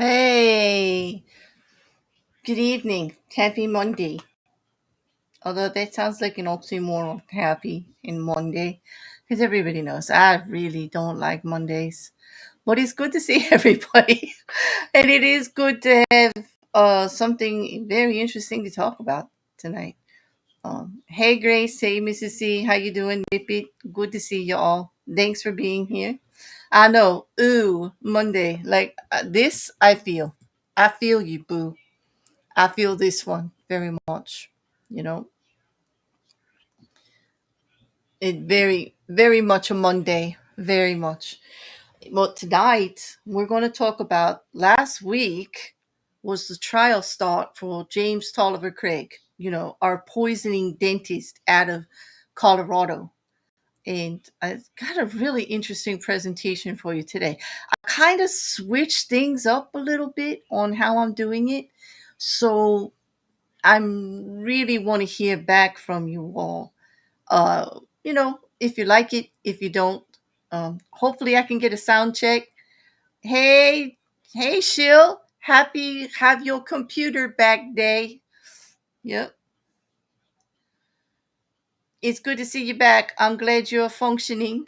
Hey, good evening. Happy Monday. Although that sounds like an oxymoron, happy in Monday, because everybody knows I really don't like Mondays. But it's good to see everybody, and it is good to have something very interesting to talk about tonight. Hey Grace, hey Mrs. C, how you doing? Nippy, good to see you all. Thanks for being here. I know, ooh, Monday, like this, I feel you, boo. I feel this one very much. You know, it very much a Monday, very much. But tonight we're going to talk about last week was the trial start for James Toliver Craig. You know, our poisoning dentist out of Colorado. And I've got a really interesting presentation for you today. I kind of switched things up a little bit on how I'm doing it. So I'm really want to hear back from you all. If you like it, if you don't, hopefully I can get a sound check. Hey, hey, Shill, happy have your computer back day. Yep, it's good to see you back. I'm glad you're functioning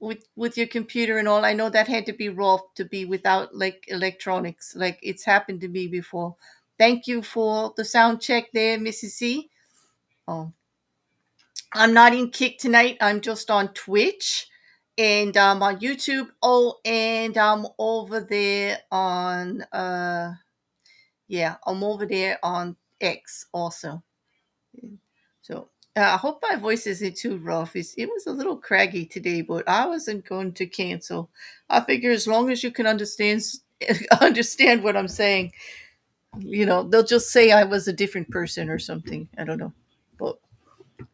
with your computer and all. I know that had to be rough to be without like electronics, like it's happened to me before. Thank you for the sound check there, Mrs. C. Oh, I'm not in Kick tonight. I'm just on Twitch and on YouTube. Oh, and I'm over there on I'm over there on X also. So I hope my voice isn't too rough. It was a little craggy today, but I wasn't going to cancel. I figure as long as you can understand what I'm saying, they'll just say I was a different person or something. I don't know, but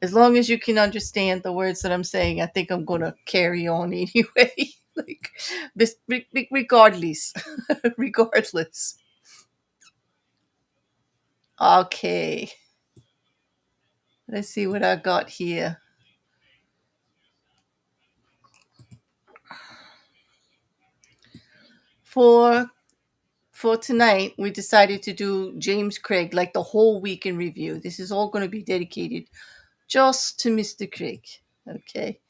as long as you can understand the words that I'm saying, I think I'm gonna carry on anyway. like this, regardless, regardless. Okay, let's see what I got here for for tonight. We decided to do James Craig, like the whole week in review. This is all going to be dedicated just to Mr. Craig. Okay.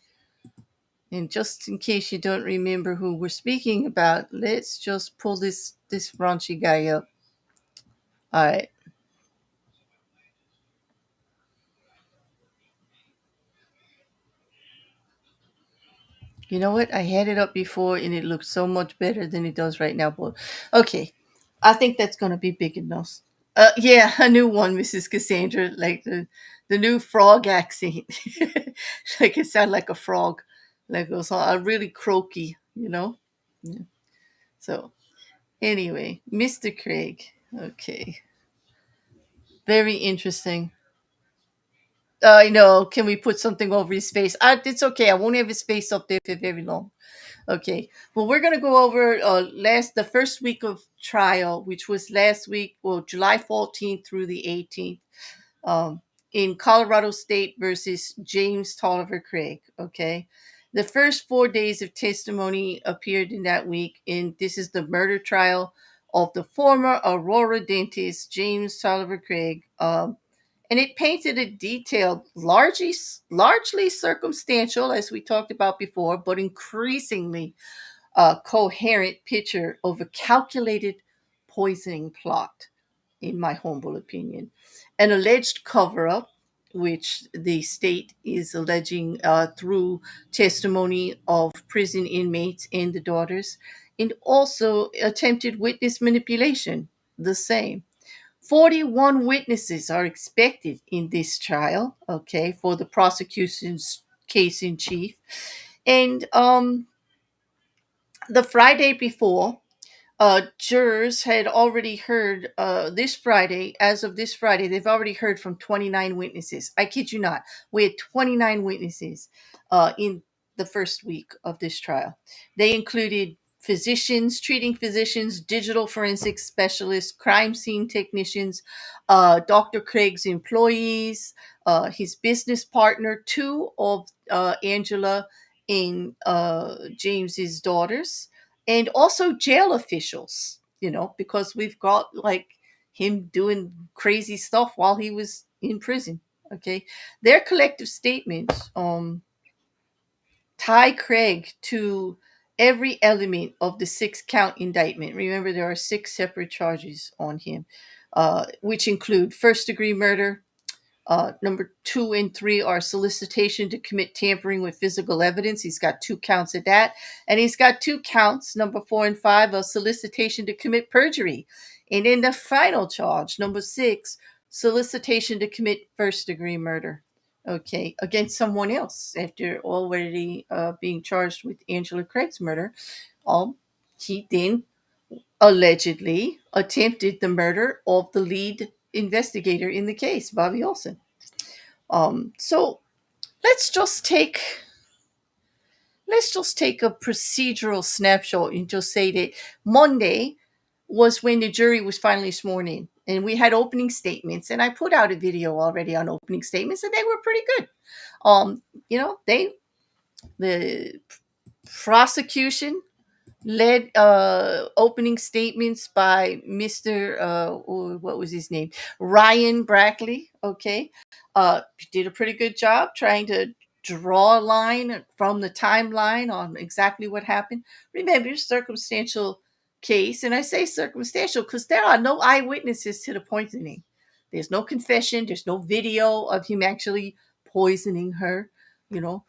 And just in case you don't remember who we're speaking about, let's just pull this raunchy guy up. All right. You know what? I had it up before and it looked so much better than it does right now. But okay, I think that's going to be big enough. Yeah, a new one, Mrs. Cassandra, like the new frog accent. Like it sounded like a frog, like it was a really croaky, you know? Yeah. So, anyway, Mr. Craig. Okay, very interesting. I know. Can we put something over his face? It's okay. I won't have his face up there for very long. Okay. Well, we're gonna go over the first week of trial, which was last week, well, July 14th through the 18th, um, in Colorado State versus James Toliver Craig. Okay. The first 4 days of testimony appeared in that week, and this is the murder trial of the former Aurora dentist James Toliver Craig. And it painted a detailed, largely circumstantial, as we talked about before, but increasingly coherent picture of a calculated poisoning plot, in my humble opinion. An alleged cover up, which the state is alleging through testimony of prison inmates and the daughters, and also attempted witness manipulation, the same. 41 witnesses are expected in this trial, okay, for the prosecution's case in chief. And the Friday before, jurors had already heard as of this Friday, they've already heard from 29 witnesses. I kid you not. We had 29 witnesses in the first week of this trial. They included treating physicians, digital forensics specialists, crime scene technicians, Dr. Craig's employees, his business partner, two of Angela and James's daughters, and also jail officials. because we've got like him doing crazy stuff while he was in prison. Okay. Their collective statements tie Craig to every element of the 6 count indictment. Remember, there are 6 separate charges on him, which include first degree murder. Number 2 and 3 are solicitation to commit tampering with physical evidence. He's got 2 counts of that. And he's got 2 counts, number 4 and 5, of solicitation to commit perjury. And in the final charge, number 6, solicitation to commit first degree murder. Okay, against someone else after already being charged with Angela Craig's murder. He then allegedly attempted the murder of the lead investigator in the case, Bobby Olson. So let's just take a procedural snapshot and just say that Monday was when the jury was finally sworn in, and we had opening statements. And I put out a video already on opening statements, and they were pretty good. The prosecution led opening statements by Mr. What was his name? Ryan Brackley. Okay. Did a pretty good job trying to draw a line from the timeline on exactly what happened. Remember, circumstantial case, and I say circumstantial because there are no eyewitnesses to the poisoning. There's no confession, there's no video of him actually poisoning her, you know.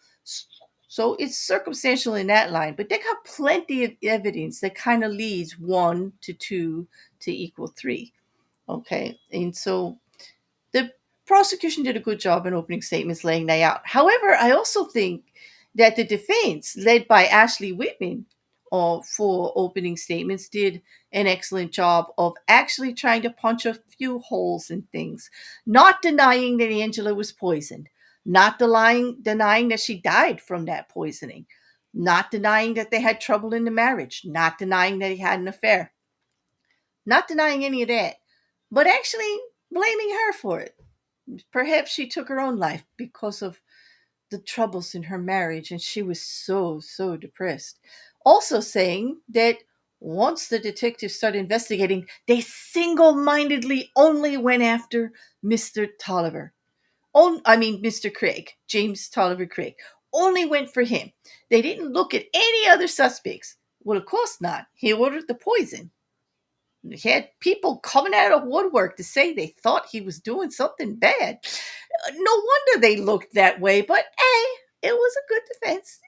So it's circumstantial in that line, but they got plenty of evidence that kind of leads 1 to 2 to equal 3. Okay. And so the prosecution did a good job in opening statements laying that out. However, I also think that the defense, led by Ashley Whitman, for opening statements, did an excellent job of actually trying to punch a few holes in things, not denying that Angela was poisoned, not denying that she died from that poisoning, not denying that they had trouble in the marriage, not denying that he had an affair, not denying any of that, but actually blaming her for it. Perhaps she took her own life because of the troubles in her marriage, and she was so depressed. Also saying that once the detectives started investigating, they single-mindedly only went after Mr. Toliver. Mr. Craig, James Toliver Craig. Only went for him. They didn't look at any other suspects. Well, of course not. He ordered the poison. He had people coming out of woodwork to say they thought he was doing something bad. No wonder they looked that way, but hey, it was a good defense.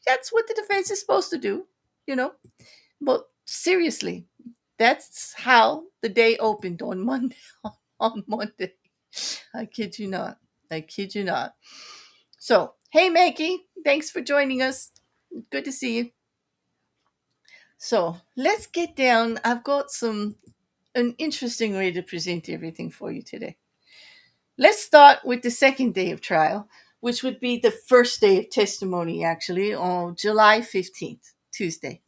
That's what the defense is supposed to do, you know. But seriously, that's how the day opened on Monday. On Monday, I kid you not. I kid you not. So, hey, Maggie, thanks for joining us. Good to see you. So let's get down. I've got an interesting way to present everything for you today. Let's start with the second day of trial, which would be the first day of testimony, actually, on July 15th, Tuesday.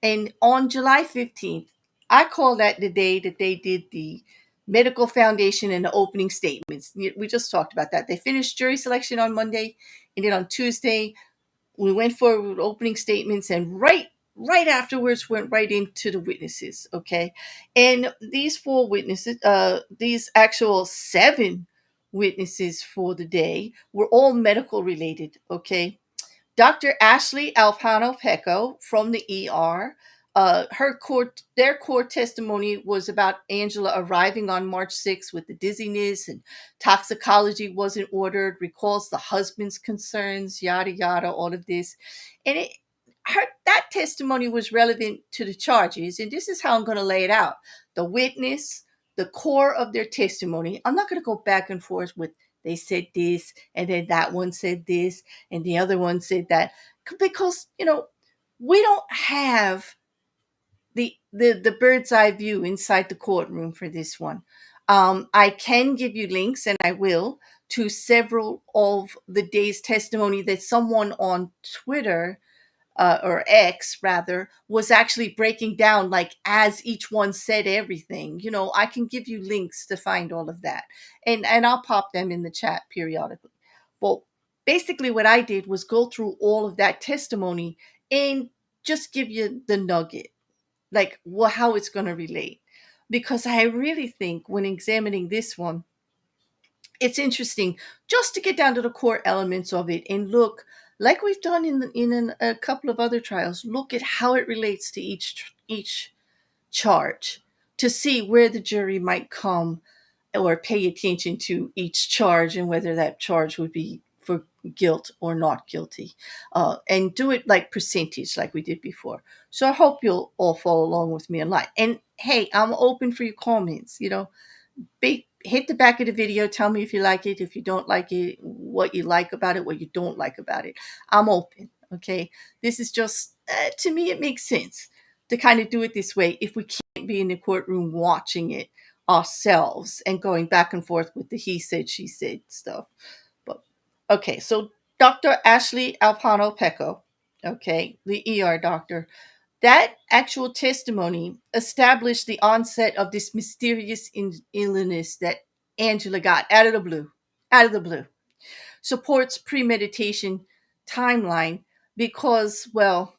And on July 15th, I call that the day that they did the medical foundation and the opening statements. We just talked about that. They finished jury selection on Monday, and then on Tuesday, we went forward with opening statements, and right afterwards went right into the witnesses. Okay. And these 4 witnesses, these actual 7 witnesses for the day, were all medical related. Okay. Dr. Ashley Alpano Pecco from the ER. Their core testimony was about Angela arriving on March 6th with the dizziness, and toxicology wasn't ordered, recalls the husband's concerns, yada yada, all of this. And that testimony was relevant to the charges, and this is how I'm going to lay it out. The witness, the core of their testimony. I'm not going to go back and forth with they said this, and then that one said this, and the other one said that, because we don't have the bird's eye view inside the courtroom for this one. I can give you links, and I will, to several of the day's testimony that someone on Twitter, or X rather, was actually breaking down, like, as each one said everything. I can give you links to find all of that, and I'll pop them in the chat periodically. Well, basically what I did was go through all of that testimony and just give you the nugget. like how it's going to relate. Because I really think when examining this one, it's interesting just to get down to the core elements of it and look, like we've done a couple of other trials, look at how it relates to each charge, to see where the jury might come or pay attention to each charge and whether that charge would be for guilt or not guilty, and do it like percentage like we did before. So I hope you'll all follow along with me in line. And hey, I'm open for your comments. Hit the back of the video. Tell me if you like it, if you don't like it, what you like about it, what you don't like about it. I'm open. Okay. This is just, to me, it makes sense to kind of do it this way if we can't be in the courtroom watching it ourselves and going back and forth with the he said, she said stuff. But okay. So Dr. Ashley Alpano Pecco, okay, the ER doctor, that actual testimony established the onset of this mysterious illness that Angela got out of the blue, out of the blue. Supports premeditation timeline because, well,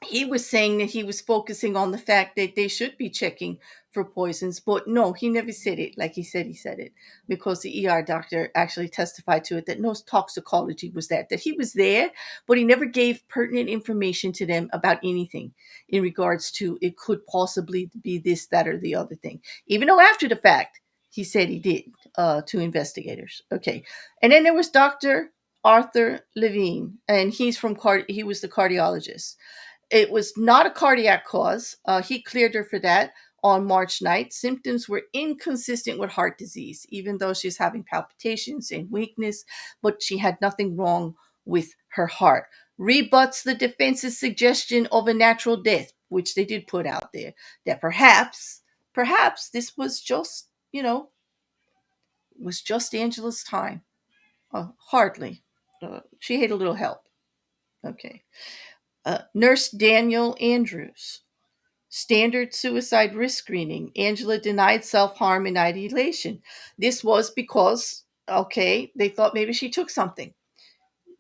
he was saying that he was focusing on the fact that they should be checking for poisons, but no, he never said it like he said it, because the ER doctor actually testified to it that no toxicology was that he was there, but he never gave pertinent information to them about anything in regards to it could possibly be this, that, or the other thing, even though after the fact he said he did, to investigators. Okay. And then there was Dr. Arthur Levine, and he was the cardiologist. It was not a cardiac cause. He cleared her for that on March night. Symptoms were inconsistent with heart disease, even though she's having palpitations and weakness, but she had nothing wrong with her heart. Rebuts the defense's suggestion of a natural death, which they did put out there, that perhaps this was just, was just Angela's time. Hardly. She had a little help. Okay. Nurse Daniel Andrews. Standard suicide risk screening. Angela denied self harm and ideation. This was because, okay, they thought maybe she took something.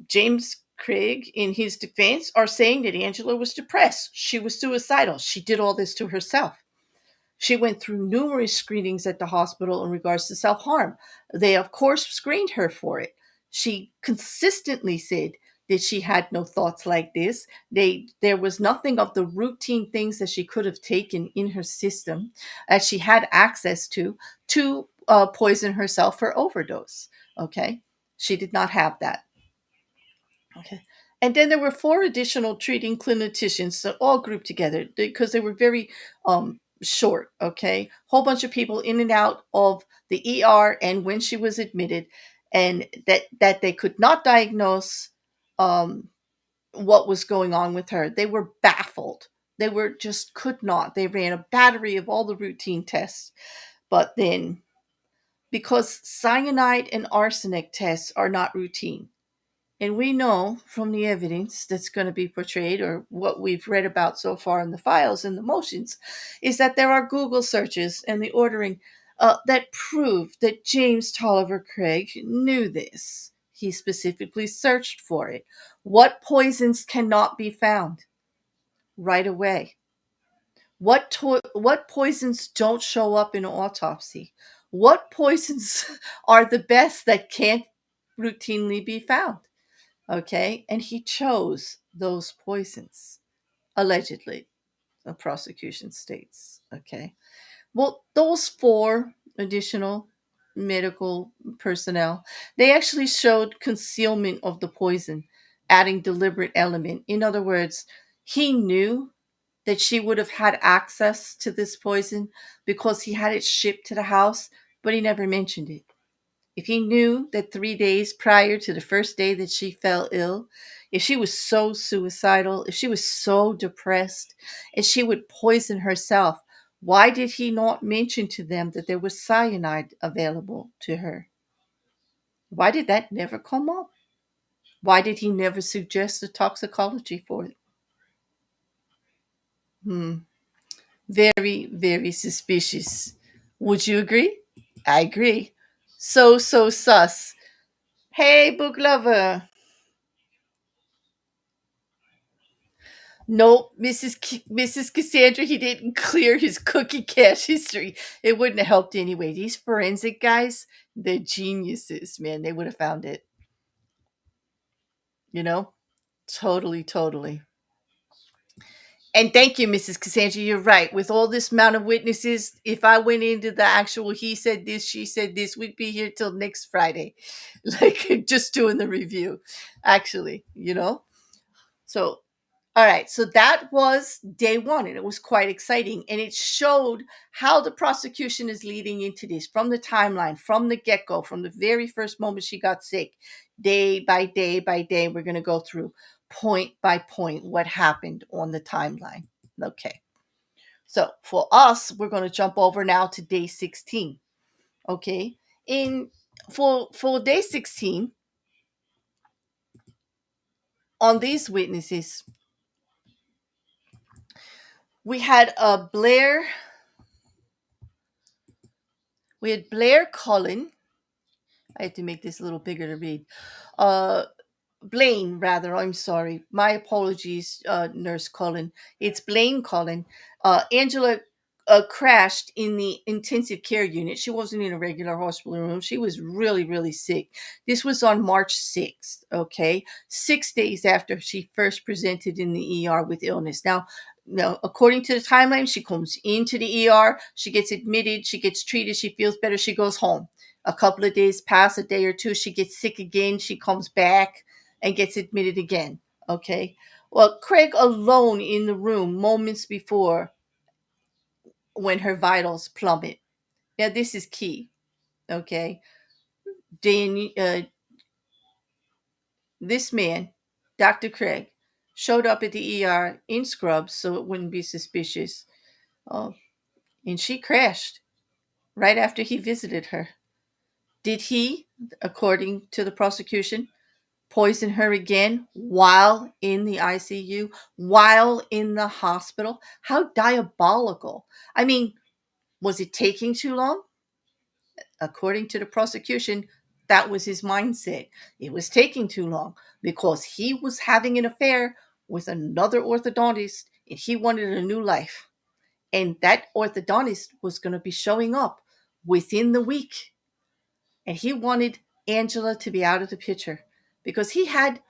James Craig, in his defense, are saying that Angela was depressed. She was suicidal. She did all this to herself. She went through numerous screenings at the hospital in regards to self harm. They, of course, screened her for it. She consistently said that she had no thoughts like this. There was nothing of the routine things that she could have taken in her system that she had access to poison herself for overdose. Okay. She did not have that. Okay. And then there were four additional treating clinicians that all grouped together because they were very short. Okay. Whole bunch of people in and out of the ER and when she was admitted, and that they could not diagnose um, what was going on with her. They were baffled. They were just could not. They ran a battery of all the routine tests. But then, because cyanide and arsenic tests are not routine, and we know from the evidence that's going to be portrayed, or what we've read about so far in the files and the motions, is that there are Google searches and the ordering that prove that James Toliver Craig knew this. He specifically searched for it. What poisons cannot be found right away? What poisons don't show up in an autopsy? What poisons are the best that can't routinely be found? Okay. And he chose those poisons, allegedly, the prosecution states. Okay. Well, those four additional medical personnel, they actually showed concealment of the poison, adding deliberate element. In other words, he knew that she would have had access to this poison because he had it shipped to the house, but he never mentioned it. If he knew that 3 days prior to the first day that she fell ill, if she was so suicidal, if she was so depressed, and she would poison herself, why did he not mention to them that there was cyanide available to her? Why did that never come up? Why did he never suggest the toxicology for it? Hmm. Very, very suspicious. Would you agree? I agree. So sus. Hey, book lover. Nope, Mrs. Cassandra, he didn't clear his cookie cache history. It wouldn't have helped anyway. These forensic guys, they're geniuses, man. They would have found it, you know? Totally, totally. And thank you, Mrs. Cassandra. You're right. With all this amount of witnesses, if I went into the actual he said this, she said this, we'd be here till next Friday. Like just doing the review, actually, you know? So all right, so that was day one, and it was quite exciting. And it showed how the prosecution is leading into this from the timeline, from the get go, from the very first moment she got sick, day by day by day. We're going to go through point by point what happened on the timeline. Okay, so for us, we're going to jump over now to day 16. Okay, in for day 16, on these witnesses, we had we had Blair Cullen. I had to make this a little bigger to read. Uh, Blaine, rather. I'm sorry. My apologies, Nurse Cullen. It's Blaine Cullen. Angela crashed in the intensive care unit. She wasn't in a regular hospital room. She was really, really sick. This was on March 6th, okay? 6 days after she first presented in the ER with illness. Now, according to the timeline, she comes into the ER, she gets admitted, she gets treated, she feels better, she goes home. A couple of days pass, a day or two, she gets sick again, she comes back and gets admitted again. Okay. Well, Craig alone in the room moments before when her vitals plummet. Now, this is key. Okay. Dan, this man, Dr. Craig, showed up at the ER in scrubs so it wouldn't be suspicious. Oh, and she crashed right after he visited her. Did he, according to the prosecution, poison her again while in the ICU, while in the hospital? How diabolical. I mean, was it taking too long? According to the prosecution, that was his mindset. It was taking too long because he was having an affair with another orthodontist and he wanted a new life. And that orthodontist was going to be showing up within the week. And he wanted Angela to be out of the picture because he had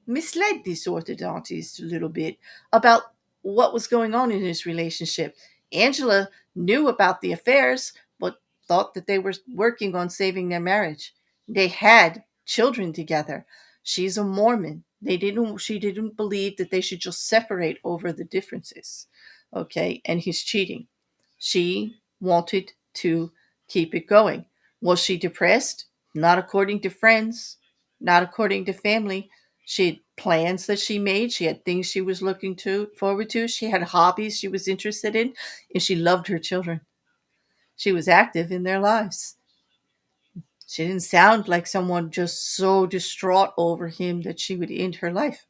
misled this orthodontist a little bit about what was going on in his relationship. Angela knew about the affairs, but thought that they were working on saving their marriage. They had children together. She's a Mormon. She didn't believe that they should just separate over the differences. Okay, and he's cheating. She wanted to keep it going. Was she depressed? Not according to friends, not according to family. She had plans that she made. She had things she was looking to forward to. She had hobbies she was interested in, and she loved her children. She was active in their lives. She didn't sound like someone just so distraught over him that she would end her life.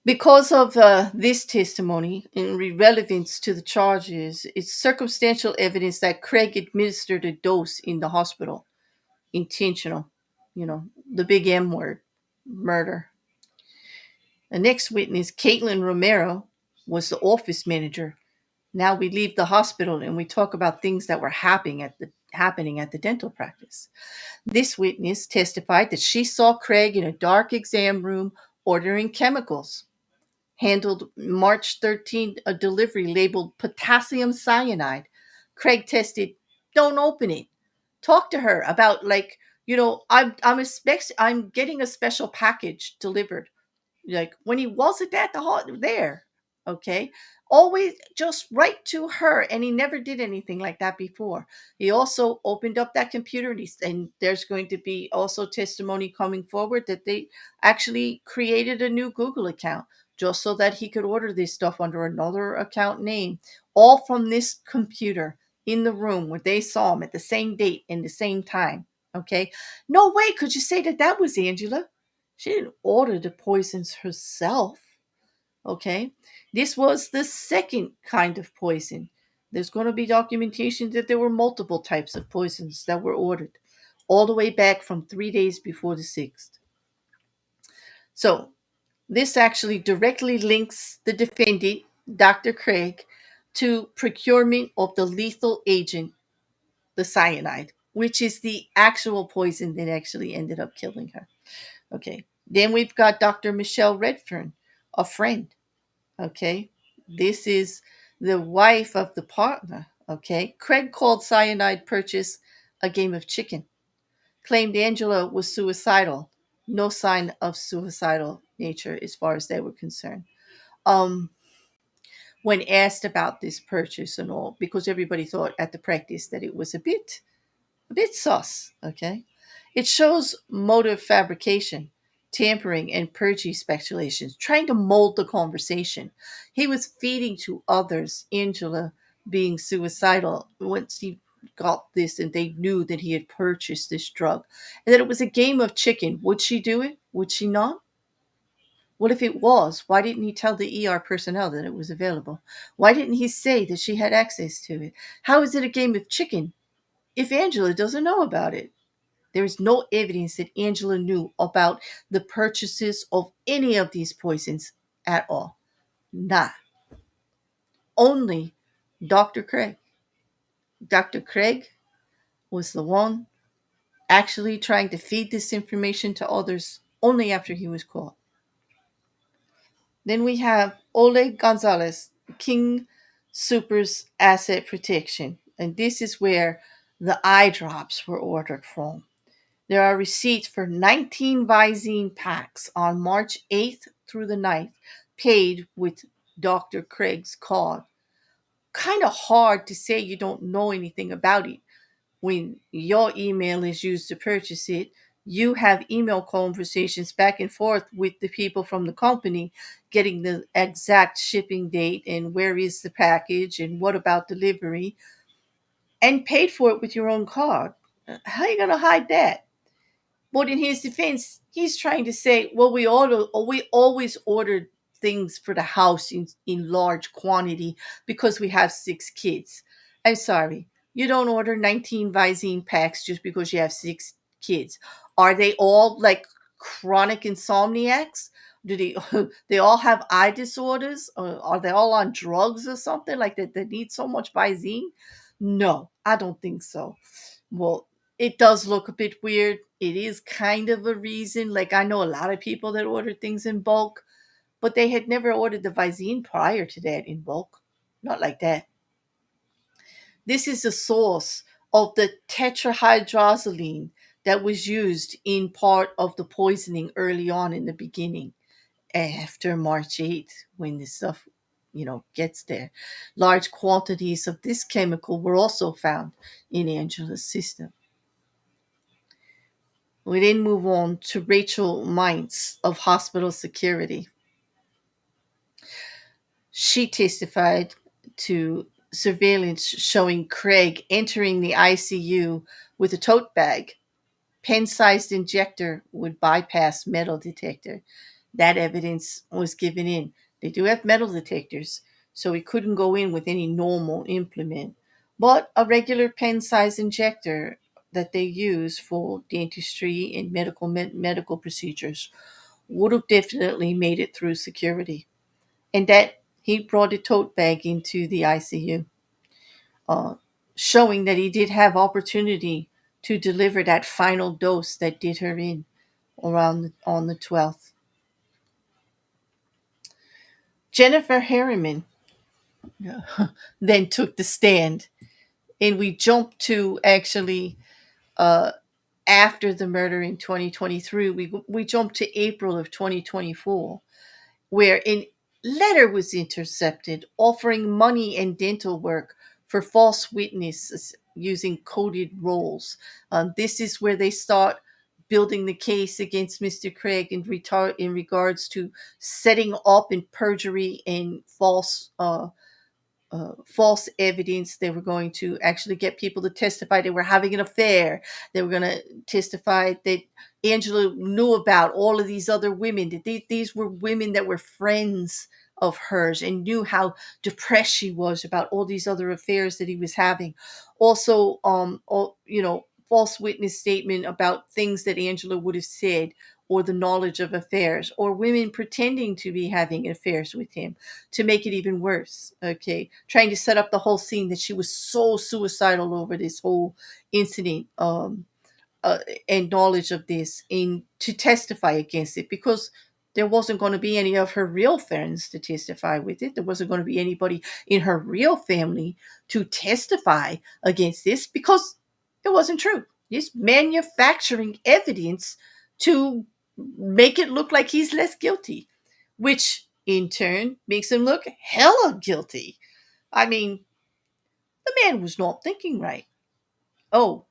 Because of this testimony in relevance to the charges, it's circumstantial evidence that Craig administered a dose in the hospital. Intentional, the big M word, murder. The next witness, Caitlin Romero, was the office manager. Now we leave the hospital and we talk about things that were happening at the dental practice. This witness testified that she saw Craig in a dark exam room ordering chemicals. Handled March 13th a delivery labeled potassium cyanide. Craig tested, don't open it. Talk to her about I'm getting a special package delivered. Like when he wasn't at there, okay, always just write to her, and he never did anything like that before. He also opened up that computer, and there's going to be also testimony coming forward that they actually created a new Google account just so that he could order this stuff under another account name, all from this computer in the room where they saw him at the same date and the same time. Okay, no way could you say that that was Angela. She didn't order the poisons herself. Okay. This was the second kind of poison. There's going to be documentation that there were multiple types of poisons that were ordered, all the way back from 3 days before the 6th. So this actually directly links the defendant, Dr. Craig, to procurement of the lethal agent, the cyanide, which is the actual poison that actually ended up killing her. Okay. Then we've got Dr. Michelle Redfern, a friend. Okay. This is the wife of the partner. Okay. Craig called cyanide purchase a game of chicken, claimed Angela was suicidal. No sign of suicidal nature as far as they were concerned. Um, when asked about this purchase and all, because everybody thought at the practice that it was a bit sus, okay? It shows motive fabrication, tampering, and purgy speculations, trying to mold the conversation. He was feeding to others Angela being suicidal once he got this and they knew that he had purchased this drug and that it was a game of chicken. Would she do it? Would she not? What if it was? Why didn't he tell the ER personnel that it was available? Why didn't he say that she had access to it? How is it a game of chicken if Angela doesn't know about it? There is no evidence that Angela knew about the purchases of any of these poisons at all. Not. Only Dr. Craig. Dr. Craig was the one actually trying to feed this information to others only after he was caught. Then we have Oleg Gonzalez, King Super's asset protection. And this is where the eye drops were ordered from. There are receipts for 19 Visine packs on March 8th through the 9th, paid with Dr. Craig's card. Kind of hard to say you don't know anything about it when your email is used to purchase it. You have email conversations back and forth with the people from the company, getting the exact shipping date and where is the package and what about delivery, and paid for it with your own card. How are you going to hide that? But in his defense, he's trying to say, well, we always ordered things for the house in large quantity because we have 6 kids. I'm sorry, you don't order 19 Visine packs just because you have 6 kids. Are they all like chronic insomniacs? Do they they all have eye disorders? Or are they all on drugs or something like that? They need so much Visine? No, I don't think so. Well, it does look a bit weird. It is kind of a reason. Like, I know a lot of people that order things in bulk, but they had never ordered the Visine prior to that in bulk. Not like that. This is the source of the tetrahydrozoline that was used in part of the poisoning early on in the beginning, after March 8th, when this stuff, gets there. Large quantities of this chemical were also found in Angela's system. We then move on to Rachel Mines of hospital security. She testified to surveillance showing Craig entering the ICU with a tote bag. Pen-sized injector would bypass metal detector. That evidence was given in. They do have metal detectors, so he couldn't go in with any normal implement. But a regular pen-sized injector that they use for dentistry and medical procedures would have definitely made it through security. And that he brought a tote bag into the ICU, uh, showing that he did have opportunity to deliver that final dose that did her in on the 12th. Jennifer Harriman then took the stand, and we jumped to actually uh, after the murder in 2023. We jumped to April of 2024, where a letter was intercepted offering money and dental work for false witnesses using coded roles. This is where they start building the case against Mr. Craig in regards to setting up in perjury and false evidence. They were going to actually get people to testify they were having an affair. They were going to testify that Angela knew about all of these other women, that these were women that were friends of hers and knew how depressed she was about all these other affairs that he was having. Also, false witness statement about things that Angela would have said or the knowledge of affairs, or women pretending to be having affairs with him to make it even worse. Okay, trying to set up the whole scene that she was so suicidal over this whole incident. Uh, and knowledge of this in to testify against it, because there wasn't going to be any of her real friends to testify with it. There wasn't going to be anybody in her real family to testify against this, because it wasn't true. He's manufacturing evidence to make it look like he's less guilty, which in turn makes him look hella guilty. I mean, the man was not thinking right. Oh,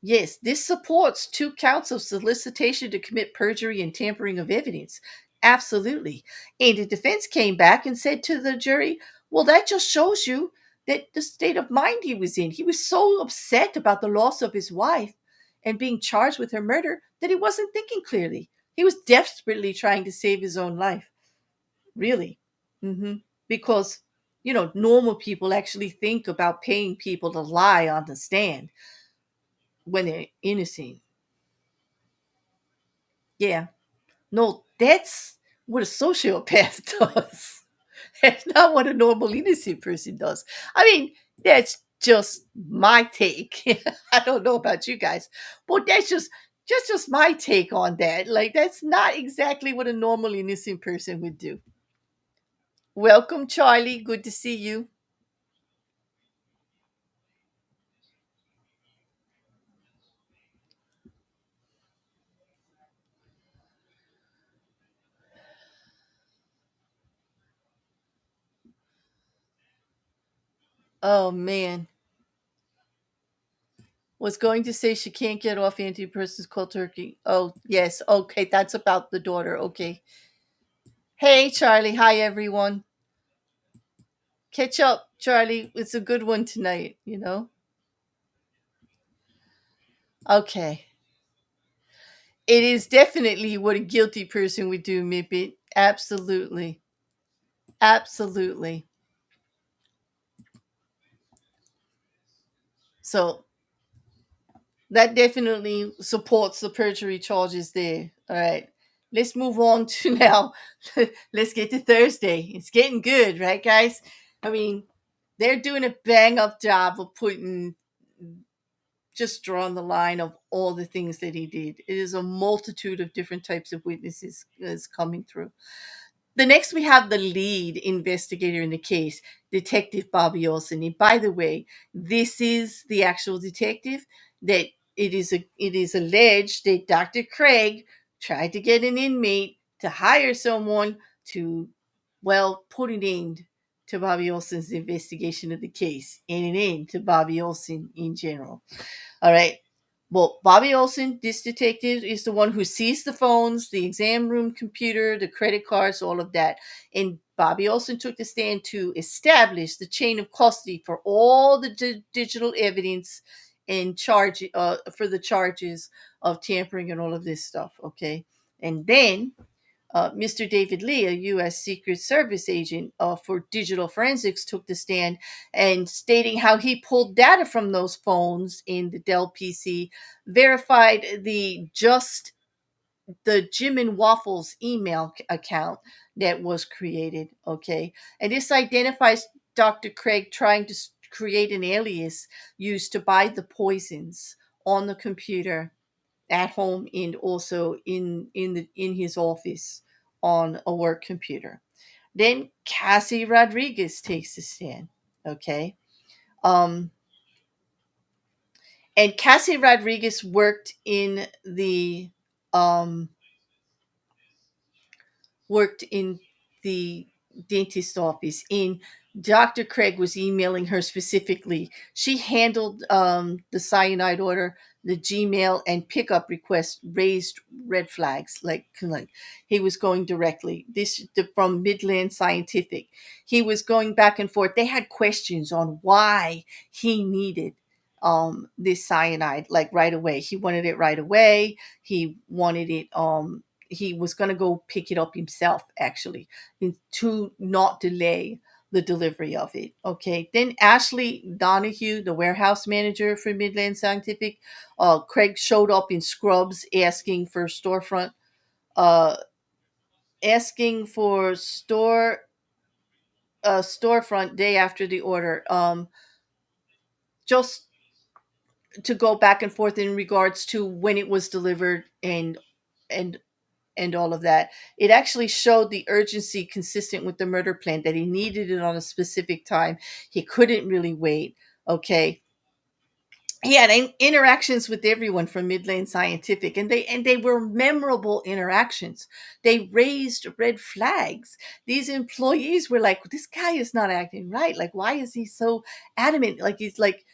yes, this supports 2 counts of solicitation to commit perjury and tampering of evidence. Absolutely. And the defense came back and said to the jury, well, that just shows you that the state of mind he was in. He was so upset about the loss of his wife and being charged with her murder that he wasn't thinking clearly. He was desperately trying to save his own life. Really. Because, normal people actually think about paying people to lie on the stand when they're innocent. Yeah. No, that's what a sociopath does. That's not what a normal innocent person does. I mean, that's just my take. I don't know about you guys, but that's just my take on that. Like, that's not exactly what a normal innocent person would do. Welcome, Charlie. Good to see you. Oh man. Was going to say she can't get off antidepressants cold turkey. Oh, yes. Okay, that's about the daughter. Okay. Hey, Charlie. Hi, everyone. Catch up, Charlie. It's a good one tonight. Okay. It is definitely what a guilty person would do, Mippet. Absolutely. Absolutely. So that definitely supports the perjury charges there. All right. Let's move on to now. Let's get to Thursday. It's getting good, right, guys? I mean, they're doing a bang up job of putting just drawing the line of all the things that he did. It is a multitude of different types of witnesses is coming through. The next, we have the lead investigator in the case, Detective Bobby Olson. And by the way, this is the actual detective that it is alleged that Dr. Craig tried to get an inmate to hire someone to, well, put an end to Bobby Olson's investigation of the case and an end to Bobby Olson in general. All right. Well, Bobby Olson, this detective, is the one who sees the phones, the exam room computer, the credit cards, all of that. And Bobby Olson took the stand to establish the chain of custody for all the digital evidence and charge for the charges of tampering and all of this stuff. Okay. And then Mr. David Lee, a U.S. Secret Service agent for digital forensics, took the stand and stating how he pulled data from those phones in the Dell PC, verified the Jim and Waffles email account that was created. Okay, and this identifies Dr. Craig trying to create an alias used to buy the poisons on the computer at home and also in his office on a work computer. Then Cassie Rodriguez takes a stand. Okay. Um and Cassie Rodriguez um worked in the dentist office, and Dr. Craig was emailing her specifically. She handled the cyanide order, the Gmail and pickup request raised red flags. Like he was going directly. From Midland Scientific. He was going back and forth. They had questions on why he needed this cyanide like right away. He wanted it right away. He wanted it he was going to go pick it up himself, actually, to not delay the delivery of it. Okay. Then Ashley Donahue, the warehouse manager for Midland Scientific, Craig showed up in scrubs asking for storefront. uh, asking for storefront day after the order, just to go back and forth in regards to when it was delivered and and all of that. It actually showed the urgency consistent with the murder plan, that he needed it on a specific time. He couldn't really wait. Okay. He had interactions with everyone from Midland Scientific, and they were memorable interactions. They raised red flags. These employees were like, this guy is not acting right. Like, why is he so adamant? Like, he's like,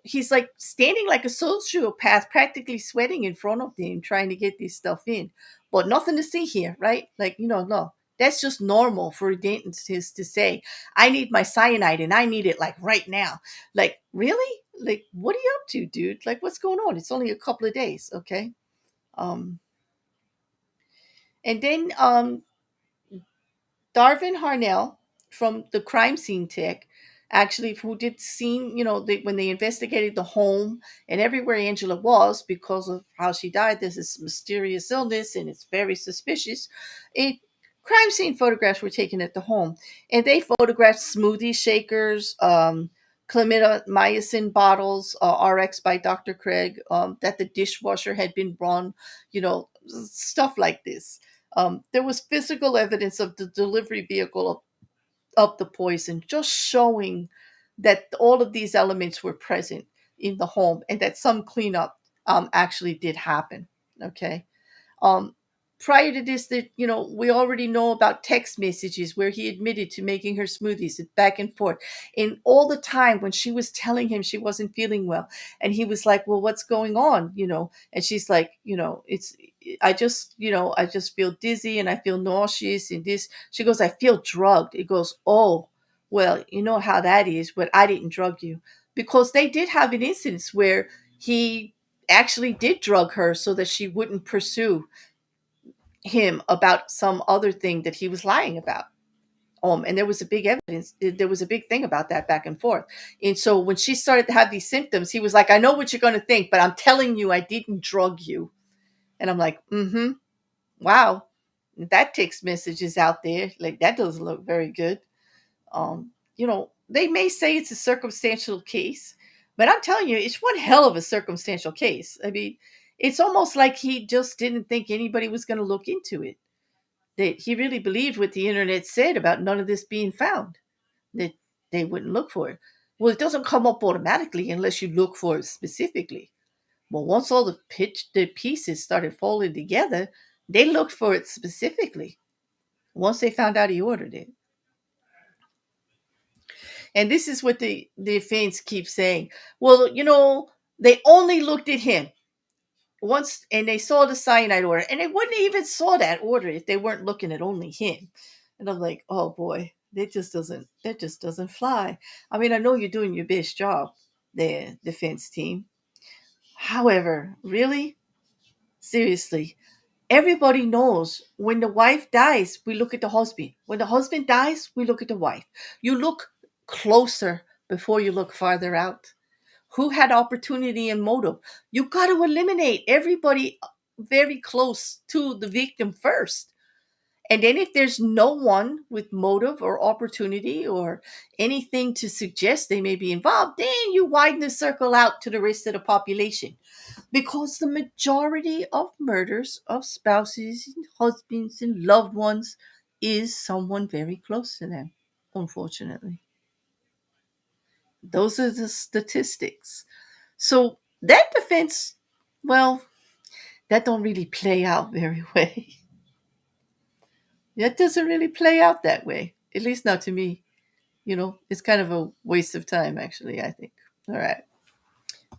he's like standing like a sociopath, practically sweating in front of them trying to get this stuff in, but nothing to see here, right? Like, no, that's just normal for a dentist to say, I need my cyanide and I need it like right now. Like, really? Like, what are you up to, dude? Like, what's going on? It's only a couple of days, okay? Um, and then Darvin Harnell from the crime scene tech, actually, who did scene, when they investigated the home and everywhere Angela was because of how she died, there's this mysterious illness and it's very suspicious. It Crime scene photographs were taken at the home, and they photographed smoothie shakers, clindamycin bottles, RX by Dr. Craig, that the dishwasher had been run, stuff like this. There was physical evidence of the delivery vehicle of the poison, just showing that all of these elements were present in the home and that some cleanup actually did happen. Okay. Um, Prior to this, that we already know about text messages where he admitted to making her smoothies back and forth, and all the time when she was telling him she wasn't feeling well, and he was like, "Well, what's going on?" And she's like, "It's I just feel dizzy and I feel nauseous and this." She goes, "I feel drugged." It goes, "Oh, well, you know how that is, but I didn't drug you," because they did have an instance where he actually did drug her so that she wouldn't pursue him about some other thing that he was lying about. And there was a big evidence, there was a big thing about that back and forth. And so when she started to have these symptoms, he was like, I know what you're going to think, but I'm telling you, I didn't drug you. And I'm like, wow, that text message is out there. Like, that doesn't look very good. They may say it's a circumstantial case, but I'm telling you, it's one hell of a circumstantial case. I mean, it's almost like he just didn't think anybody was going to look into it, that he really believed what the internet said about none of this being found, that they wouldn't look for it. Well, it doesn't come up automatically unless you look for it specifically. But once all the pieces started falling together, they looked for it specifically once they found out he ordered it. And this is what the defense keeps saying. Well, they only looked at him once and they saw the cyanide order, and they wouldn't even saw that order if they weren't looking at only him. And I'm like, oh boy, that just doesn't fly. I mean, I know you're doing your best job there, defense team. However, really, seriously, everybody knows when the wife dies, we look at the husband. When the husband dies, we look at the wife. You look closer before you look farther out. Who had opportunity and motive? You got to eliminate everybody very close to the victim first. And then if there's no one with motive or opportunity or anything to suggest they may be involved, then you widen the circle out to the rest of the population. Because the majority of murders of spouses and husbands and loved ones is someone very close to them, unfortunately. Those are the statistics. So that defense, well, that don't really play out very well. That doesn't really play out that way. At least not to me. It's kind of a waste of time, actually, I think. All right.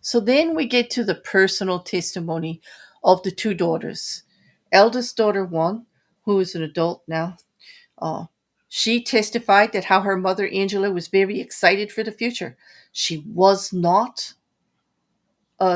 So then we get to the personal testimony of the two daughters. Eldest daughter one, who is an adult now, uh, she testified that how her mother Angela was very excited for the future. She was not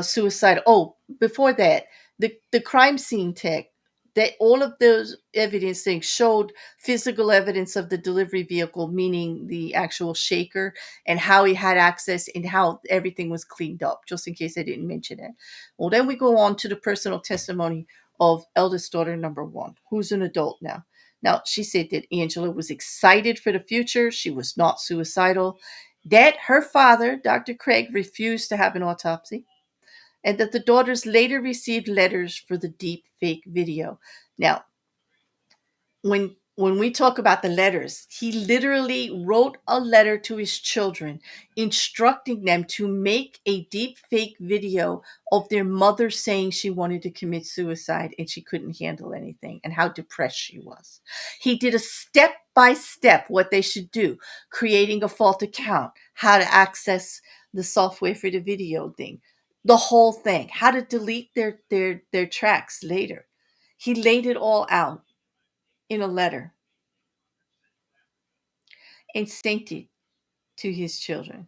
suicide. Oh, before that, the crime scene tech, that all of those evidence things showed physical evidence of the delivery vehicle, meaning the actual shaker and how he had access and how everything was cleaned up, just in case I didn't mention it. Well, then we go on to the personal testimony of eldest daughter number one, who's an adult now. Now, she said that Angela was excited for the future. She was not suicidal. That her father, Dr. Craig, refused to have an autopsy, and that the daughters later received letters for the deep fake video. Now, when we talk about the letters, he literally wrote a letter to his children instructing them to make a deep fake video of their mother saying she wanted to commit suicide and she couldn't handle anything and how depressed she was. He did a step by step what they should do, creating a fault account, how to access the software for the video thing, the whole thing, how to delete their tracks later. He laid it all out in a letter and sent it to his children.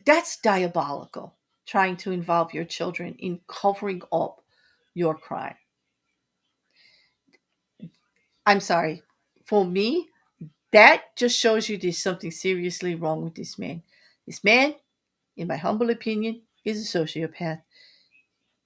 That's diabolical, trying to involve your children in covering up your crime. I'm sorry. For me, that just shows you there's something seriously wrong with this man. This man, in my humble opinion, is a sociopath.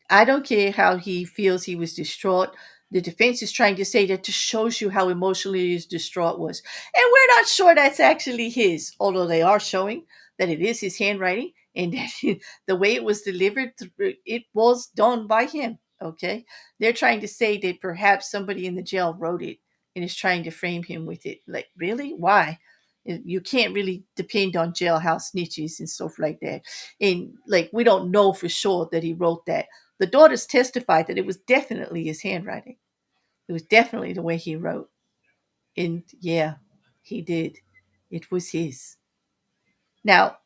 I don't care how he feels he was distraught. The defense is trying to say that just shows you how emotionally his distraught was. And we're not sure that's actually his, although they are showing that it is his handwriting and that the way it was delivered, it was done by him. Okay. They're trying to say that perhaps somebody in the jail wrote it and is trying to frame him with it. Like, really? Why? You can't really depend on jailhouse snitches and stuff like that. And like, we don't know for sure that he wrote that. The daughters testified that it was definitely his handwriting. It was definitely the way he wrote. And yeah, he did. It was his. Now,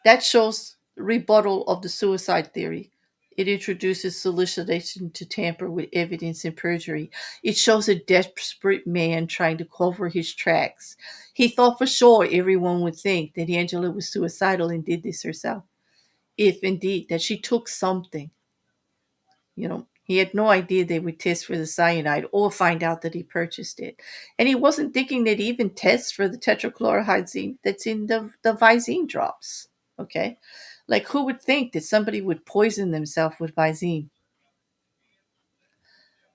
that shows rebuttal of the suicide theory. It introduces solicitation to tamper with evidence and perjury. It shows a desperate man trying to cover his tracks. He thought for sure everyone would think that Angela was suicidal and did this herself. If indeed that she took something. He had no idea they would test for the cyanide or find out that he purchased it. And he wasn't thinking they'd even test for the tetrachlorohydrazine that's in the Visine drops. Okay? Like, who would think that somebody would poison themselves with Visine?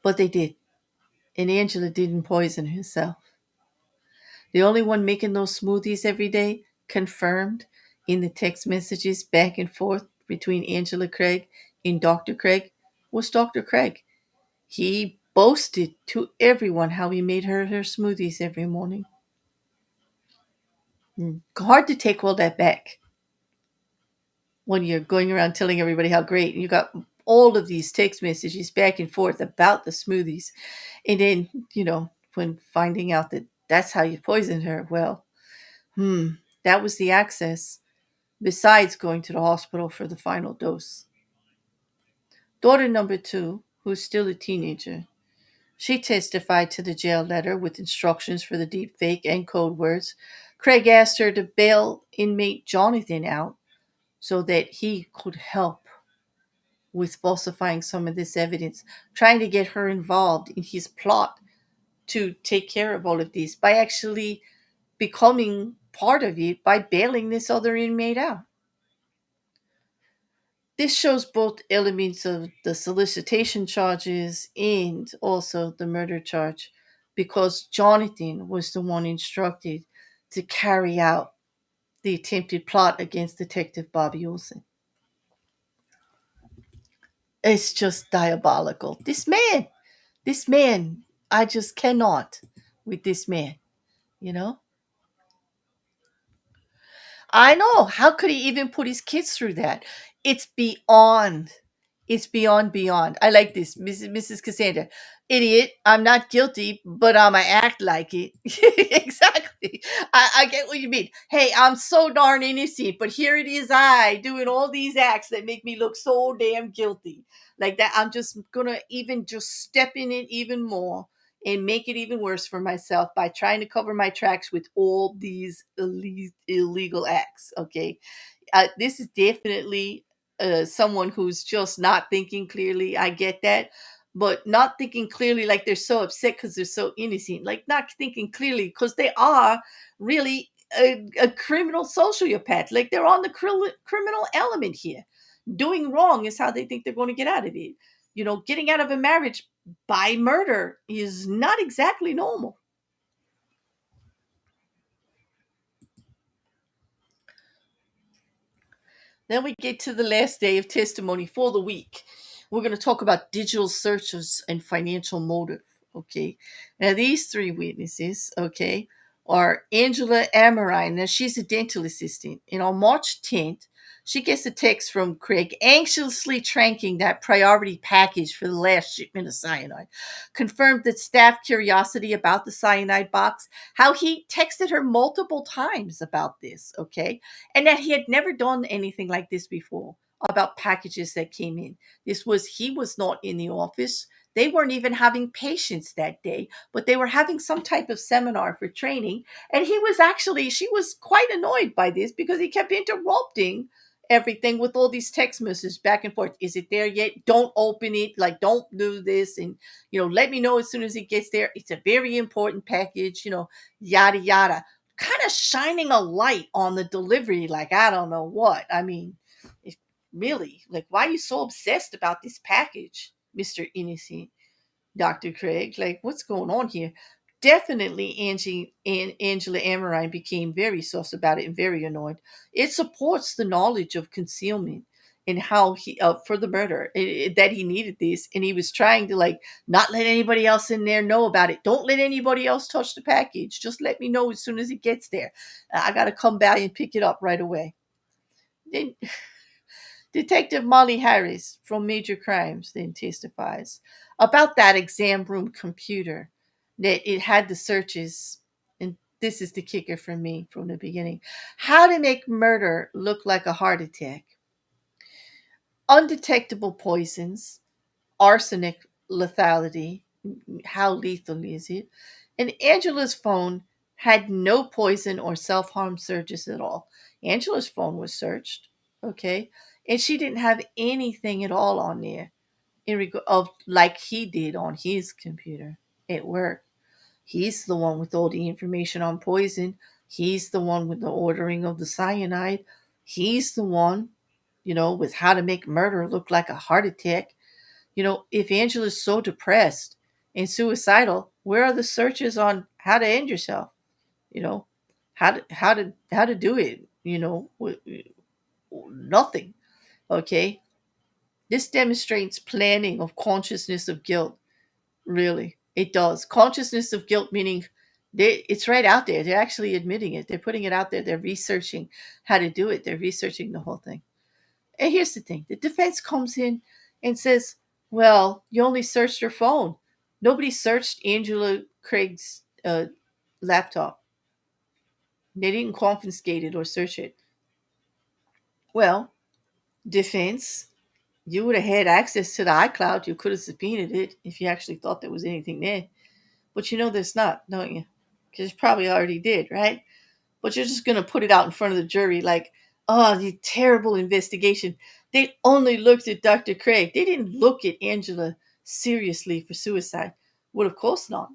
But they did. And Angela didn't poison herself. The only one making those smoothies every day, confirmed in the text messages back and forth between Angela Craig and Dr. Craig, was Dr. Craig. He boasted to everyone how he made her smoothies every morning. Hard to take all that back when you're going around telling everybody how great. You got all of these text messages back and forth about the smoothies. And then, when finding out that that's how you poisoned her, well, that was the access, besides going to the hospital for the final dose. Daughter number two, who's still a teenager, she testified to the jail letter with instructions for the deep fake and code words. Craig asked her to bail inmate Jonathan out so that he could help with falsifying some of this evidence, trying to get her involved in his plot to take care of all of this by actually becoming part of it by bailing this other inmate out. This shows both elements of the solicitation charges and also the murder charge, because Jonathan was the one instructed to carry out the attempted plot against Detective Bobby Olson. It's just diabolical. This man, I just cannot with this man, you know? I know. How could he even put his kids through that? It's beyond. It's beyond. I like this, Mrs. Cassandra. Idiot. I'm not guilty, but I'ma act like it. Exactly. I get what you mean. Hey, I'm so darn innocent, but here it is, I doing all these acts that make me look so damn guilty. Like that, I'm just gonna even just step in it even more and make it even worse for myself by trying to cover my tracks with all these illegal acts. Okay, this is definitely someone who's just not thinking clearly. I get that, but not thinking clearly like they're so upset because they're so innocent. Like not thinking clearly because they are really a criminal sociopath. Like they're on the criminal element here. Doing wrong is how they think they're going to get out of it. Getting out of a marriage by murder is not exactly normal. Then we get to the last day of testimony for the week. We're going to talk about digital searches and financial motive. Okay. Now, these three witnesses, okay, are Angela Amarine. Now, she's a dental assistant. And on March 10th, she gets a text from Craig anxiously tracking that priority package for the last shipment of cyanide. Confirmed that staff curiosity about the cyanide box, how he texted her multiple times about this, okay? And that he had never done anything like this before about packages that came in. He was not in the office. They weren't even having patients that day, but they were having some type of seminar for training. And she was quite annoyed by this because he kept interrupting everything with all these text messages back and forth. Is it there yet? Don't open it. Like, don't do this. And, let me know as soon as it gets there. It's a very important package, yada, yada, kind of shining a light on the delivery, like I don't know what. I mean, it, really, like, why are you so obsessed about this package, Mr. Innocent, Dr. Craig? Like, what's going on here? Definitely Angie and Angela Amarine became very sus about it and very annoyed. It supports the knowledge of concealment and how he for the murder that he needed this, and he was trying to, like, not let anybody else in there know about it. Don't let anybody else touch the package. Just let me know as soon as it gets there. I got to come by and pick it up right away. Then Detective Molly Harris from Major Crimes then testifies about that exam room computer, that it had the searches. And this is the kicker for me from the beginning: how to make murder look like a heart attack, undetectable poisons, arsenic lethality, how lethal is it? And Angela's phone had no poison or self harm searches at all. Angela's phone was searched, okay? And she didn't have anything at all on there of like he did on his computer at work. He's the one with all the information on poison. He's the one with the ordering of the cyanide. He's the one, with how to make murder look like a heart attack. If Angela's so depressed and suicidal, where are the searches on how to end yourself? You know, how to do it? Nothing. Okay, this demonstrates planning of consciousness of guilt. Really, it does. Consciousness of guilt, meaning it's right out there. They're actually admitting it. They're putting it out there. They're researching how to do it. They're researching the whole thing. And here's the thing: the defense comes in and says, well, you only searched her phone. Nobody searched Angela Craig's laptop. They didn't confiscate it or search it. Well, defense, you would have had access to the iCloud. You could have subpoenaed it if you actually thought there was anything there. But there's not, don't you? Because you probably already did, right? But you're just going to put it out in front of the jury like, oh, the terrible investigation. They only looked at Dr. Craig. They didn't look at Angela seriously for suicide. Well, of course not.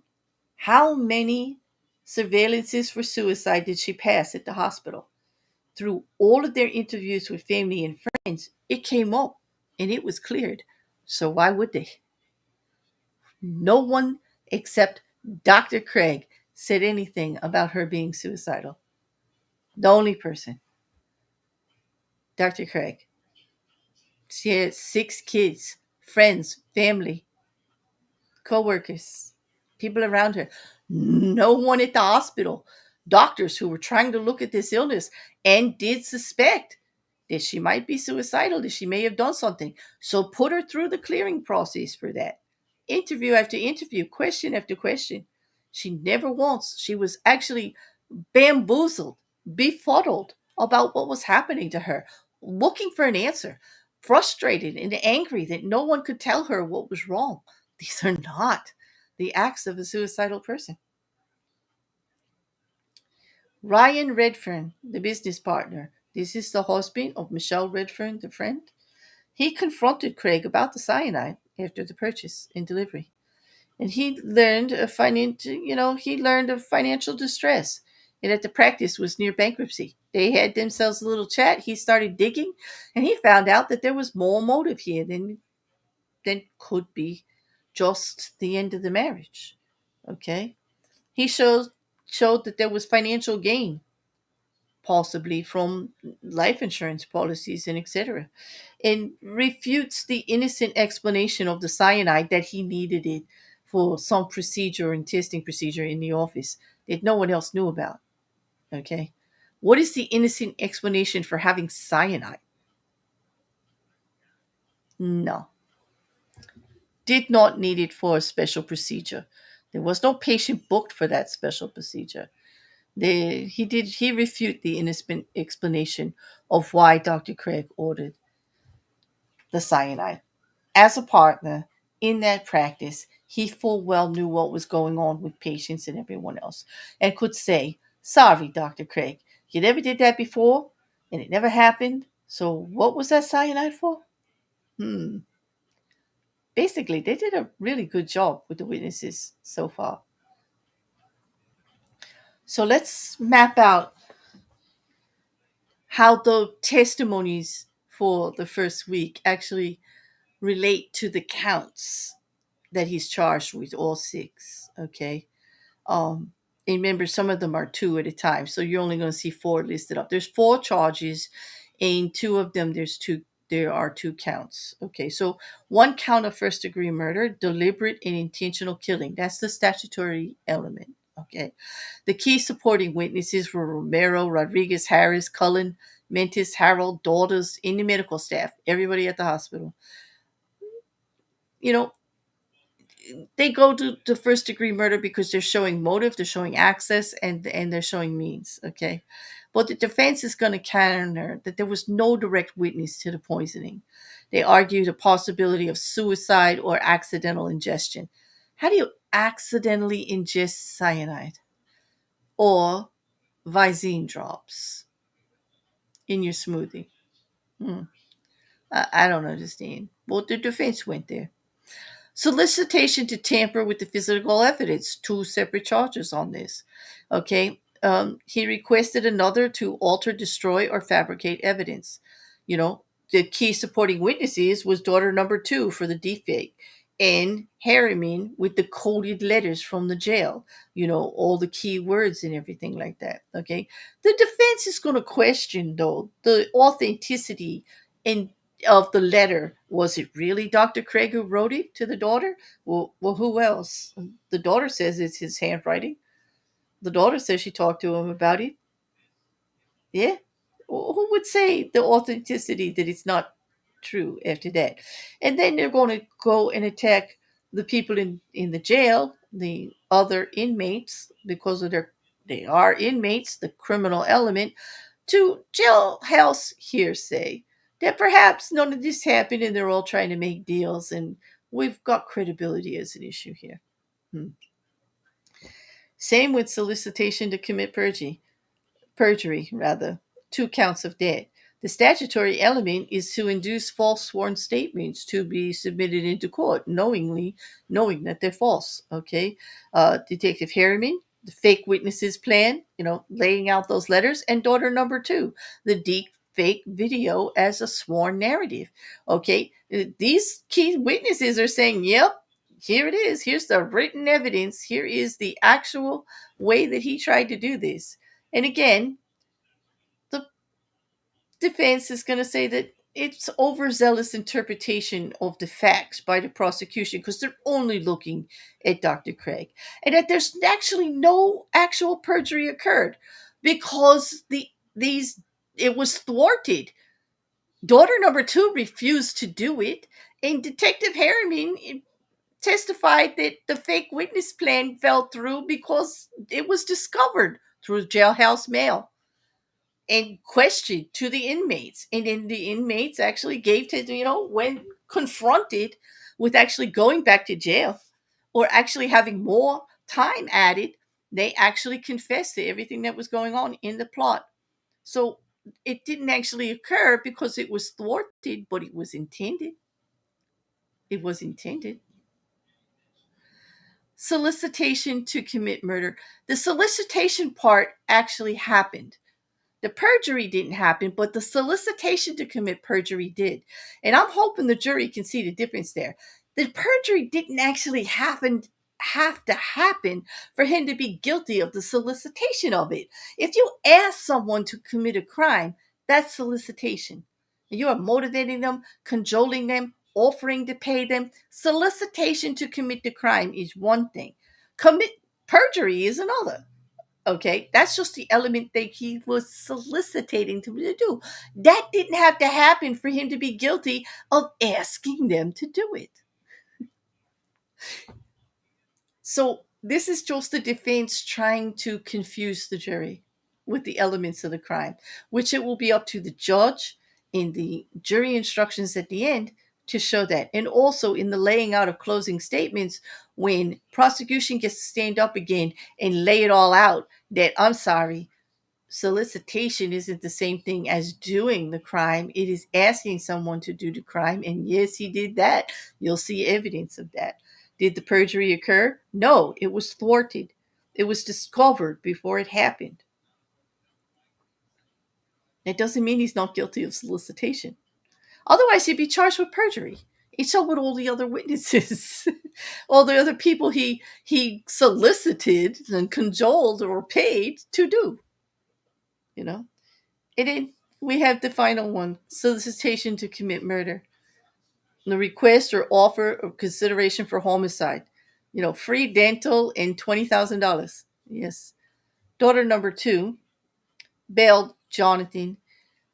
How many surveillances for suicide did she pass at the hospital? Through all of their interviews with family and friends, it came up and it was cleared. So why would they? No one except Dr. Craig said anything about her being suicidal. The only person, Dr. Craig. She had 6 kids, friends, family, co-workers, people around her. No one at the hospital. Doctors who were trying to look at this illness and did suspect that she might be suicidal, that she may have done something. So put her through the clearing process for that. Interview after interview, question after question. She never once, she was actually bamboozled, befuddled about what was happening to her, looking for an answer, frustrated and angry that no one could tell her what was wrong. These are not the acts of a suicidal person. Ryan Redfern, the business partner, this is the husband of Michelle Redfern, the friend. He confronted Craig about the cyanide after the purchase and delivery. And he learned of financial distress and that the practice was near bankruptcy. They had themselves a little chat. He started digging and he found out that there was more motive here than then could be just the end of the marriage. Okay. He showed that there was financial gain, possibly from life insurance policies and etc., and refutes the innocent explanation of the cyanide that he needed it for some procedure and testing procedure in the office that no one else knew about. Okay. What is the innocent explanation for having cyanide? No. Did not need it for a special procedure. There was no patient booked for that special procedure. He refute the innocent explanation of why Dr. Craig ordered the cyanide. As a partner in that practice, he full well knew what was going on with patients and everyone else, and could say, "Sorry, Dr. Craig, you never did that before, and it never happened. So what was that cyanide for?" Hmm. Basically, they did a really good job with the witnesses so far. So let's map out how the testimonies for the first week actually relate to the counts that he's charged with, all six. Okay. Um, and remember, some of them are two at a time, so you're only going to see four listed up. There's four charges, and two of them there are two counts. Okay, so one count of first degree murder, deliberate and intentional killing. That's the statutory element. Okay. The key supporting witnesses were Romero, Rodriguez, Harris, Cullen, Mentis, Harold, daughters, and the medical staff, everybody at the hospital. You know, they go to first degree murder because they're showing motive, they're showing access, and they're showing means. Okay, but the defense is going to counter that there was no direct witness to the poisoning. They argue the possibility of suicide or accidental ingestion. How do you accidentally ingest cyanide or Visine drops in your smoothie? Hmm. I don't understand. Well, the defense went there. Solicitation to tamper with the physical evidence, two separate charges on this. Okay. He requested another to alter, destroy, or fabricate evidence. You know, the key supporting witnesses was daughter number two for the deepfake, and Harriman with the coded letters from the jail, all the key words and everything like that. Okay. The defense is going to question, though, the authenticity and of the letter. Was it really Dr. Craig who wrote it to the daughter? Well, who else? The daughter says it's his handwriting. The daughter says she talked to him about it. Yeah. Who would say the authenticity that it's not true after that? And then they're going to go and attack the people in the jail, the other inmates, because of they are inmates, the criminal element, to jailhouse hearsay that perhaps none of this happened and they're all trying to make deals, and we've got credibility as an issue here. Hmm. Same with solicitation to commit perjury rather, two counts of that. The statutory element is to induce false sworn statements to be submitted into court, knowing that they're false. Okay, Detective Harriman, the fake witnesses plan, laying out those letters, and daughter number two, the deep fake video as a sworn narrative. Okay, these key witnesses are saying, "Yep, here it is. Here's the written evidence. Here is the actual way that he tried to do this." And again, the defense is going to say that it's overzealous interpretation of the facts by the prosecution because they're only looking at Dr. Craig, and that there's actually no actual perjury occurred because these it was thwarted. Daughter number two refused to do it, and Detective Harriman testified that the fake witness plan fell through because it was discovered through jailhouse mail and questioned to the inmates. And then the inmates actually gave to, when confronted with actually going back to jail or actually having more time added, they actually confessed to everything that was going on in the plot. So it didn't actually occur because it was thwarted, but it was intended. It was intended. Solicitation to commit murder. The solicitation part actually happened. The perjury didn't happen, but the solicitation to commit perjury did. And I'm hoping the jury can see the difference there. The perjury didn't actually have to happen for him to be guilty of the solicitation of it. If you ask someone to commit a crime, that's solicitation. You are motivating them, cajoling them, offering to pay them. Solicitation to commit the crime is one thing. Commit perjury is another. Okay, that's just the element that he was soliciting to do. That didn't have to happen for him to be guilty of asking them to do it. So this is just the defense trying to confuse the jury with the elements of the crime, which it will be up to the judge in the jury instructions at the end to show that. And also in the laying out of closing statements, when prosecution gets to stand up again and lay it all out that I'm sorry, solicitation isn't the same thing as doing the crime. It is asking someone to do the crime. And yes, he did that. You'll see evidence of that. Did the perjury occur? No, it was thwarted. It was discovered before it happened. That doesn't mean he's not guilty of solicitation. Otherwise, he'd be charged with perjury. And so would all the other witnesses, all the other people he solicited and cajoled or paid to do. You know. And then we have the final one, solicitation to commit murder. The request or offer of consideration for homicide. Free dental and $20,000. Yes. Daughter number two bailed Jonathan.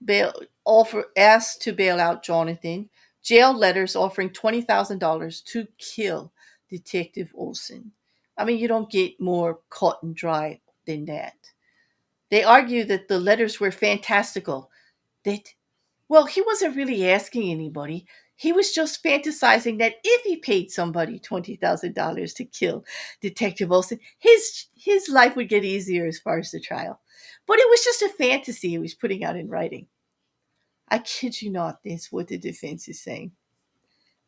Bail offer asked to bail out Jonathan. Jail letters offering $20,000 to kill Detective Olson. I mean, you don't get more cut and dry than that. They argue that the letters were fantastical. That Well, he wasn't really asking anybody. He was just fantasizing that if he paid somebody $20,000 to kill Detective Olson, his life would get easier as far as the trial. But it was just a fantasy he was putting out in writing. I kid you not, that's what the defense is saying.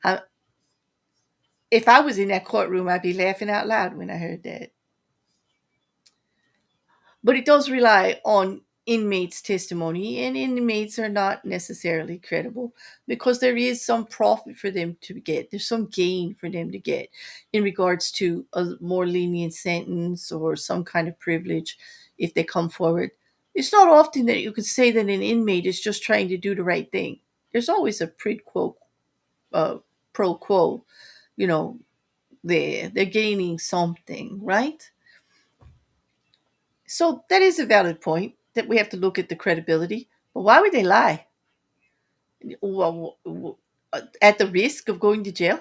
I, if I was in that courtroom, I'd be laughing out loud when I heard that. But it does rely on inmates' testimony, and inmates are not necessarily credible because there is some profit for them to get. There's some gain for them to get in regards to a more lenient sentence or some kind of privilege if they come forward. It's not often that you could say that an inmate is just trying to do the right thing. There's always a uh, pro quo, you know, they're gaining something, right? So that is a valid point that we have to look at the credibility. But why would they lie? Well, at the risk of going to jail?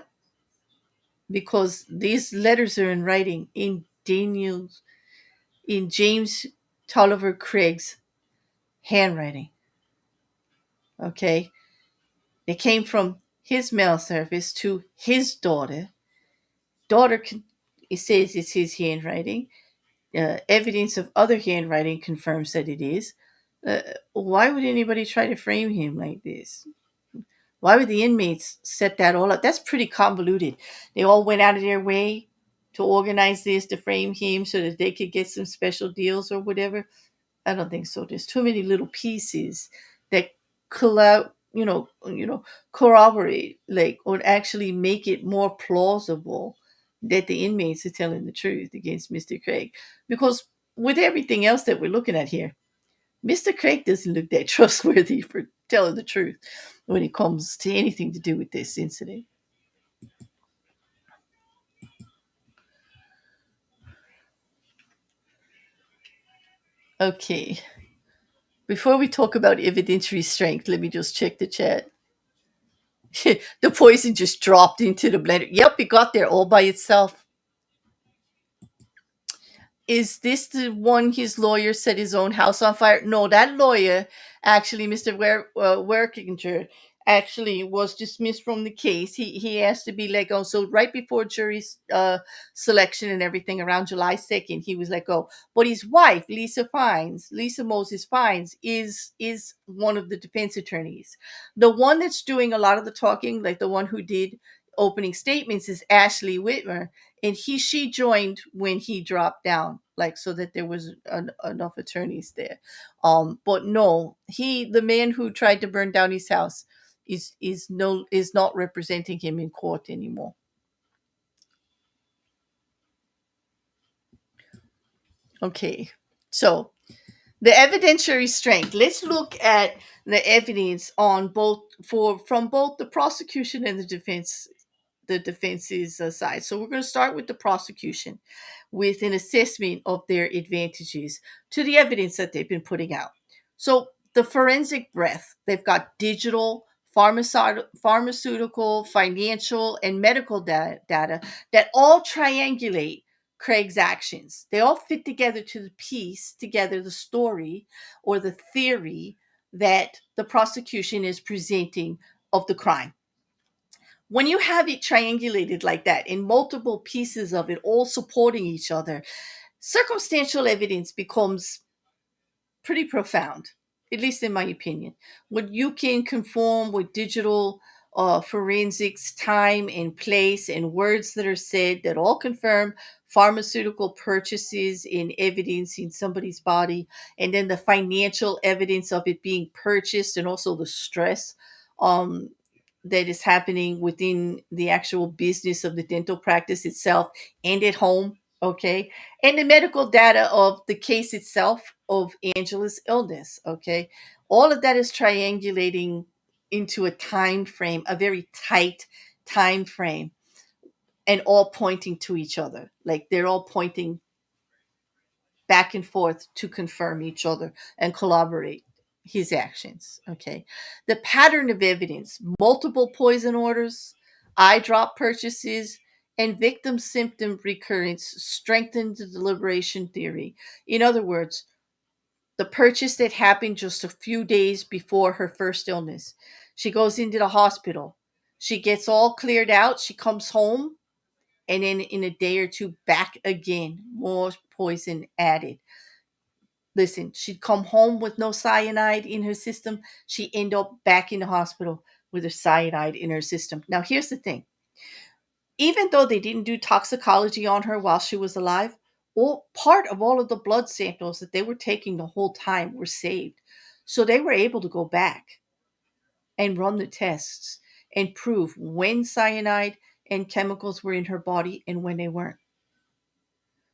Because these letters are in writing in James Toliver Craig's handwriting. Okay? They came from his mail service to his daughter. Daughter, it says it's his handwriting. Evidence of other handwriting confirms that it is. Why would anybody try to frame him like this? Why would the inmates set that all up? That's pretty convoluted. They all went out of their way to organize this to frame him so that they could get some special deals or whatever. I don't think so. There's too many little pieces that corroborate, like, or actually make it more plausible that the inmates are telling the truth against Mr. Craig. Because with everything else that we're looking at here, Mr. Craig doesn't look that trustworthy for telling the truth when it comes to anything to do with this incident. Okay. Before we talk about evidentiary strength, let me just check the chat. The poison just dropped into the blender. Yep, it got there all by itself. Is this the one his lawyer set his own house on fire? No, that lawyer, actually, Mr. Workinger, actually was dismissed from the case. He asked to be let go. So right before jury selection and everything, around July 2nd, he was let go. But his wife, Lisa Moses Fines, is one of the defense attorneys. The one that's doing a lot of the talking, like the one who did opening statements is Ashley Whitmer, and she joined when he dropped down, like so that there was enough attorneys there. But no, the man who tried to burn down his house, is not representing him in court anymore. Okay, so the evidentiary strength. Let's look at the evidence on both for from both the prosecution and the defense's side. So we're going to start with the prosecution with an assessment of their advantages to the evidence that they've been putting out. So the forensic breadth, they've got digital, pharmaceutical, financial, and medical data that all triangulate Craig's actions. They all fit together to piece together the story or the theory that the prosecution is presenting of the crime. When you have it triangulated like that in multiple pieces of it all supporting each other, circumstantial evidence becomes pretty profound, at least in my opinion. When you can conform with digital forensics, time and place, and words that are said that all confirm pharmaceutical purchases in evidence in somebody's body, and then the financial evidence of it being purchased, and also the stress um, that is happening within the actual business of the dental practice itself and at home. Okay, and the medical data of the case itself of Angela's illness. Okay, all of that is triangulating into a time frame, a very tight time frame, and all pointing to each other. Like they're all pointing back and forth to confirm each other and collaborate his actions. Okay, the pattern of evidence: multiple poison orders, eye drop purchases, and victim symptom recurrence strengthen the deliberation theory. In other words, the purchase that happened just a few days before her first illness. She goes into the hospital. She gets all cleared out. She comes home, and then in a day or two, back again, more poison added. Listen, she'd come home with no cyanide in her system. She end up back in the hospital with a cyanide in her system. Now, here's the thing: even though they didn't do toxicology on her while she was alive, all part of all of the blood samples that they were taking the whole time were saved. So they were able to go back and run the tests and prove when cyanide and chemicals were in her body and when they weren't.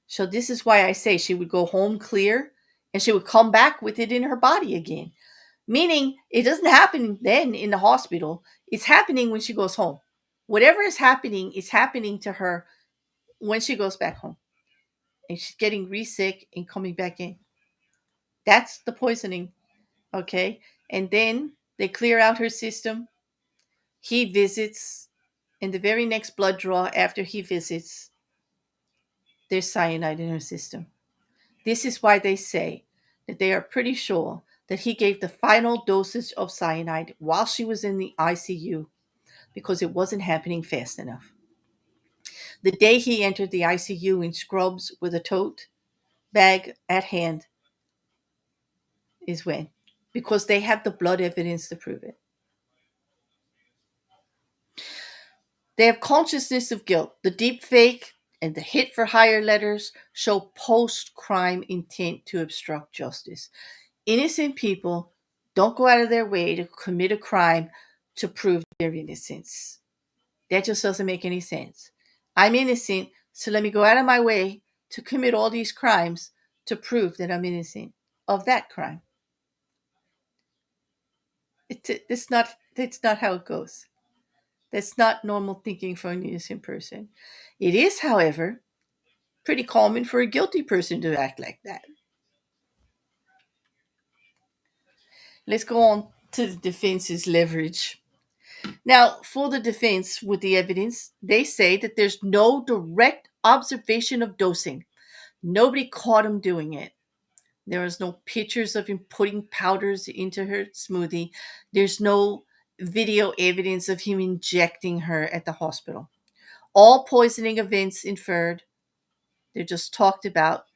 So this is why I say she would go home clear and she would come back with it in her body again. Meaning it doesn't happen then in the hospital. It's happening when she goes home. Whatever is happening to her when she goes back home. And she's getting re-sick and coming back in. That's the poisoning. Okay. And then they clear out her system. He visits. And the very next blood draw after he visits, there's cyanide in her system. This is why they say that they are pretty sure that he gave the final dosage of cyanide while she was in the ICU because it wasn't happening fast enough. The day he entered the ICU in scrubs with a tote bag at hand is when, because they have the blood evidence to prove it. They have consciousness of guilt. The deep fake and the hit for hire letters show post crime intent to obstruct justice. Innocent people don't go out of their way to commit a crime to prove their innocence. That just doesn't make any sense. I'm innocent, so let me go out of my way to commit all these crimes to prove that I'm innocent of that crime. It's not how it goes. That's not normal thinking for an innocent person. It is, however, pretty common for a guilty person to act like that. Let's go on to the defense's leverage. Now, for the defense, with the evidence, they say that there's no direct observation of dosing. Nobody caught him doing it. There was no pictures of him putting powders into her smoothie. There's no video evidence of him injecting her at the hospital. All poisoning events inferred. They're just talked about.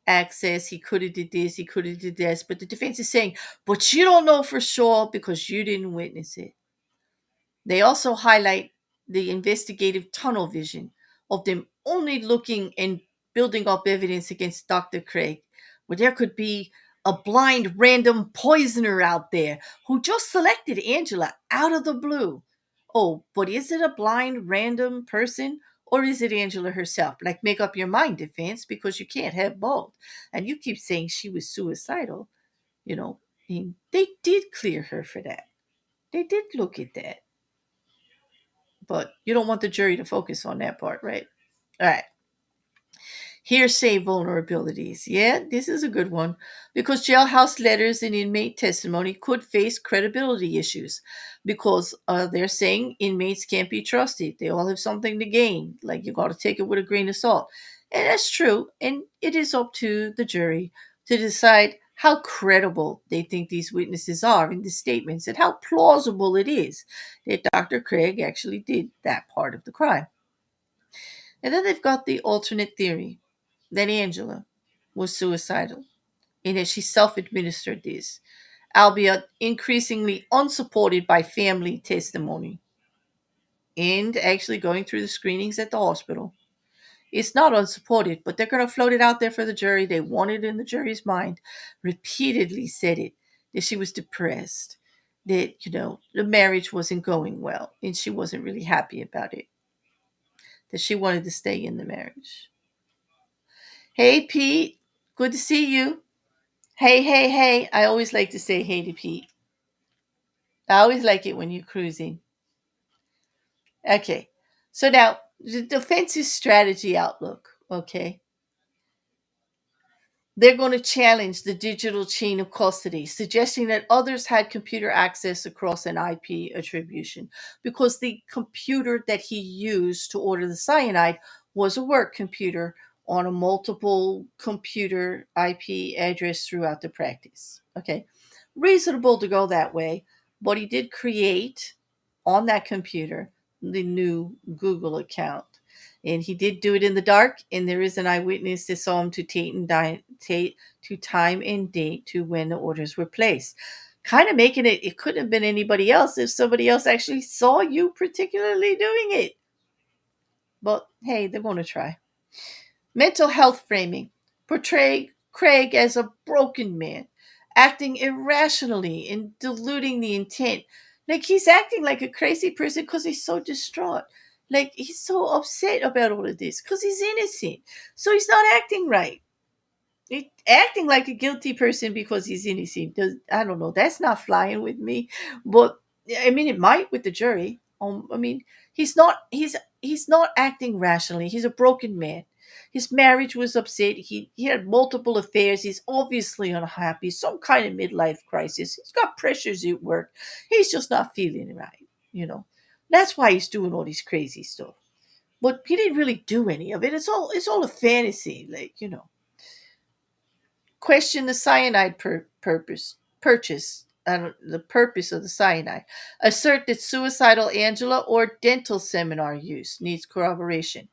Access, he could have did this, he could have did this. But the defense is saying, but you don't know for sure because you didn't witness it. They also highlight the investigative tunnel vision of them only looking and building up evidence against Dr. Craig, where there could be a blind random poisoner out there who just selected Angela out of the blue. Oh, but is it a blind random person or is it Angela herself? Like, make up your mind, defense, because you can't have both. And you keep saying she was suicidal, you know. And they did clear her for that. They did look at that. But you don't want the jury to focus on that part, right? All right. Hearsay vulnerabilities. Yeah, this is a good one because jailhouse letters and inmate testimony could face credibility issues because they're saying inmates can't be trusted. They all have something to gain. Like, you got to take it with a grain of salt. And that's true. And it is up to the jury to decide how credible they think these witnesses are in the statements and how plausible it is that Dr. Craig actually did that part of the crime. And then they've got the alternate theory that Angela was suicidal and that she self administered this, albeit increasingly unsupported by family testimony and actually going through the screenings at the hospital. It's not unsupported, but they're going to float it out there for the jury. They want it in the jury's mind. Repeatedly said it that she was depressed, that, the marriage wasn't going well, and she wasn't really happy about it, that she wanted to stay in the marriage. Hey, Pete. Good to see you. Hey, hey, hey. I always like to say hey to Pete. I always like it when you're cruising. Okay. So now, the defense's strategy outlook. Okay. They're going to challenge the digital chain of custody, suggesting that others had computer access across an IP attribution because the computer that he used to order the cyanide was a work computer on a multiple computer IP address throughout the practice. Okay, reasonable to go that way, but he did create on that computer the new Google account. And he did do it in the dark, and there is an eyewitness that saw him to time and date to when the orders were placed. Kind of making it couldn't have been anybody else if somebody else actually saw you particularly doing it. But hey, they're going to try. Mental health framing. Portray Craig as a broken man, acting irrationally and diluting the intent. Like, he's acting like a crazy person because he's so distraught. Like, he's so upset about all of this because he's innocent. So he's not acting right. Acting like a guilty person because he's innocent. I don't know. That's not flying with me. But I mean, it might with the jury. I mean, he's not acting rationally. He's a broken man. His marriage was upset. He had multiple affairs. He's obviously unhappy. Some kind of midlife crisis. He's got pressures at work. He's just not feeling right. You know, that's why he's doing all this crazy stuff. But he didn't really do any of it. It's all a fantasy. Question the cyanide purchase, the purpose of the cyanide. Assert that suicidal Angela or dental seminar use needs corroboration.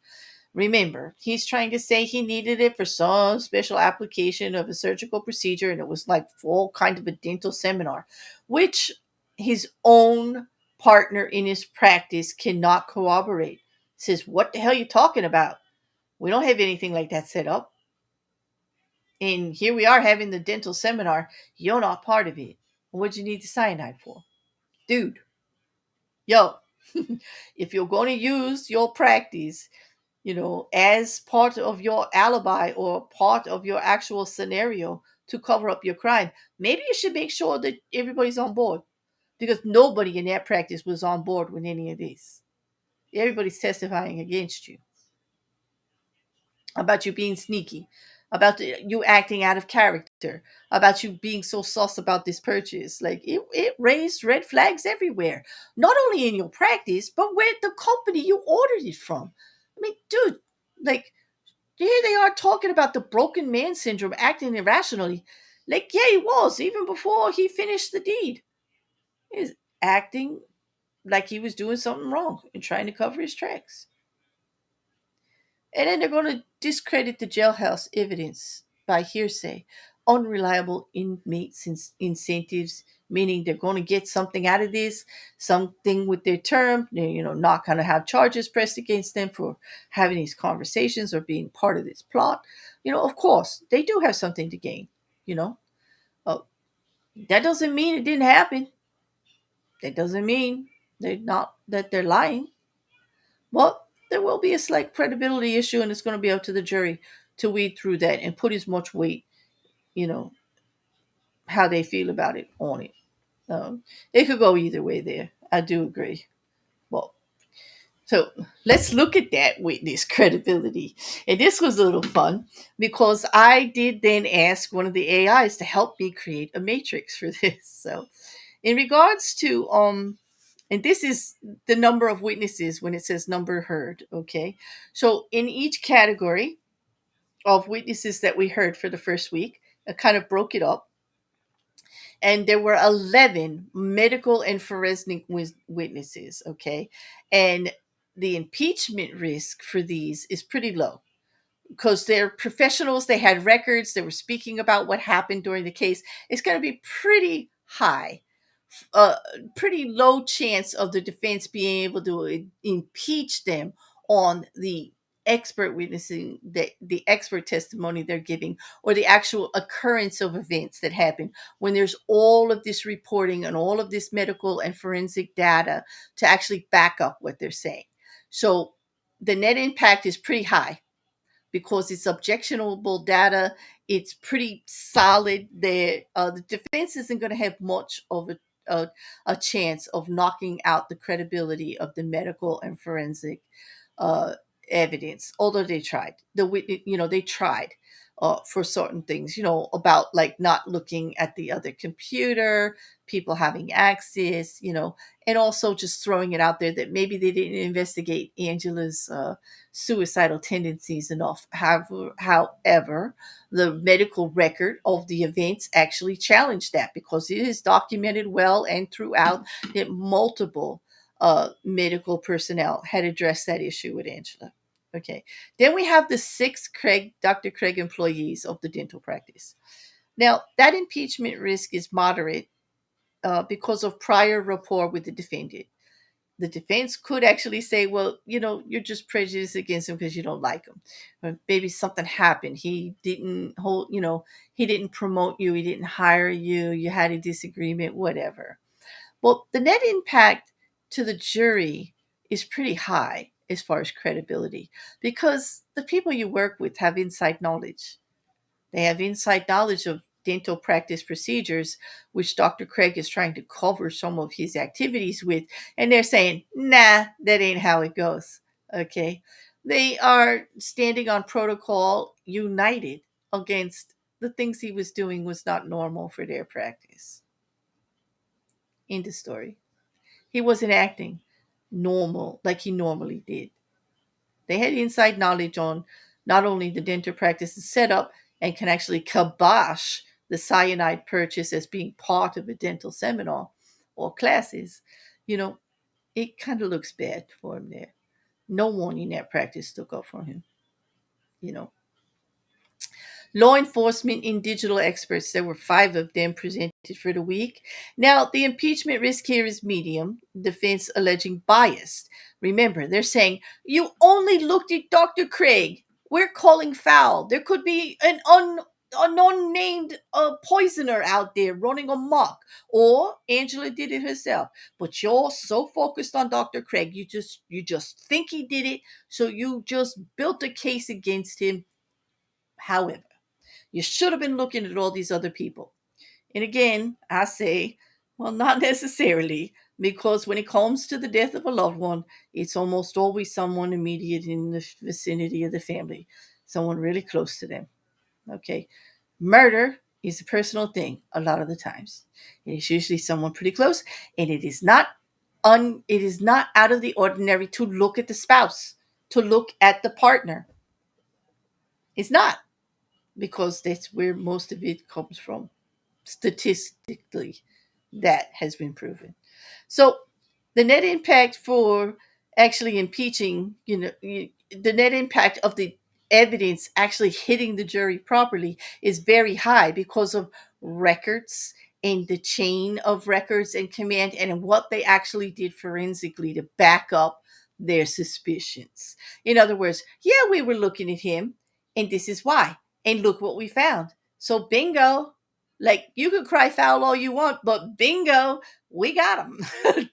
Remember, he's trying to say he needed it for some special application of a surgical procedure, and it was like full kind of a dental seminar, which his own partner in his practice cannot corroborate. Says, "What the hell are you talking about? We don't have anything like that set up." And here we are having the dental seminar. You're not part of it. What'd you need the cyanide for? Dude, yo, if you're going to use your practice, as part of your alibi or part of your actual scenario to cover up your crime, maybe you should make sure that everybody's on board because nobody in that practice was on board with any of this. Everybody's testifying against you about you being sneaky, about you acting out of character, about you being so sus about this purchase. Like, it raised red flags everywhere, not only in your practice, but where the company you ordered it from. I mean, dude, like, here they are talking about the broken man syndrome, acting irrationally. Like, yeah, he was, even before he finished the deed. He's acting like he was doing something wrong and trying to cover his tracks. And then they're going to discredit the jailhouse evidence by hearsay. unreliable inmates incentives, meaning they're going to get something out of this, something with their term. They're, not going to have charges pressed against them for having these conversations or being part of this plot. Of course, they do have something to gain. You know, uh, that doesn't mean it didn't happen. That doesn't mean they're not that they're lying. Well, there will be a slight credibility issue, and it's going to be up to the jury to weed through that and put as much weight, you know, how they feel about it on it. It could go either way there. I do agree. Well, so let's look at that witness credibility. And this was a little fun because I did then ask one of the AIs to help me create a matrix for this. So, in regards to and this is the number of witnesses when it says number heard, okay? So, in each category of witnesses that we heard for the first week, I kind of broke it up, and there were 11 medical and forensic witnesses, okay? And the impeachment risk for these is pretty low because they're professionals, they had records, they were speaking about what happened during the case. It's going to be pretty high, pretty low chance of the defense being able to impeach them on the expert witnessing, the expert testimony they're giving, or the actual occurrence of events that happen when there's all of this reporting and all of this medical and forensic data to actually back up what they're saying. So the net impact is pretty high because it's objectionable data. It's pretty solid there. The defense isn't going to have much of a chance of knocking out the credibility of the medical and forensic uh, evidence, although they tried. They tried for certain things, about like not looking at the other computer, people having access, and also just throwing it out there that maybe they didn't investigate Angela's suicidal tendencies enough. However, the medical record of the events actually challenged that because it is documented well and throughout that multiple medical personnel had addressed that issue with Angela. Okay. Then we have the six Dr. Craig employees of the dental practice. Now, that impeachment risk is moderate because of prior rapport with the defendant. The defense could actually say, well, you're just prejudiced against him because you don't like him. Or maybe something happened. He didn't promote you. He didn't hire you. You had a disagreement, whatever. Well, the net impact to the jury is pretty high as far as credibility because the people you work with have inside knowledge. They have inside knowledge of dental practice procedures, which Dr. Craig is trying to cover some of his activities with. And they're saying, nah, that ain't how it goes. Okay. They are standing on protocol, united against the things he was doing was not normal for their practice. End of story. He wasn't acting normal like he normally did. They had inside knowledge on not only the dental practice's setup and can actually kibosh the cyanide purchase as being part of a dental seminar or classes. You know, it kind of looks bad for him there. No one in that practice took up for him. You know, law enforcement and digital experts. There were five of them presented for the week. Now, the impeachment risk here is medium, defense alleging bias. Remember, they're saying, you only looked at Dr. Craig. We're calling foul. There could be an unnamed poisoner out there running amok, or Angela did it herself. But you're so focused on Dr. Craig, you just think he did it, so you just built a case against him. However, you should have been looking at all these other people. And again, I say, well, not necessarily, because when it comes to the death of a loved one, it's almost always someone immediate in the vicinity of the family, someone really close to them. Okay. Murder is a personal thing a lot of the times. It is usually someone pretty close, and it is not out of the ordinary to look at the spouse, to look at the partner. It's not, because that's where most of it comes from. Statistically, that has been proven. So the net impact for actually impeaching, the net impact of the evidence actually hitting the jury properly is very high because of records and the chain of records and command and what they actually did forensically to back up their suspicions. In other words, yeah, we were looking at him and this is why. And look what we found. So bingo, like you could cry foul all you want, but bingo, we got him.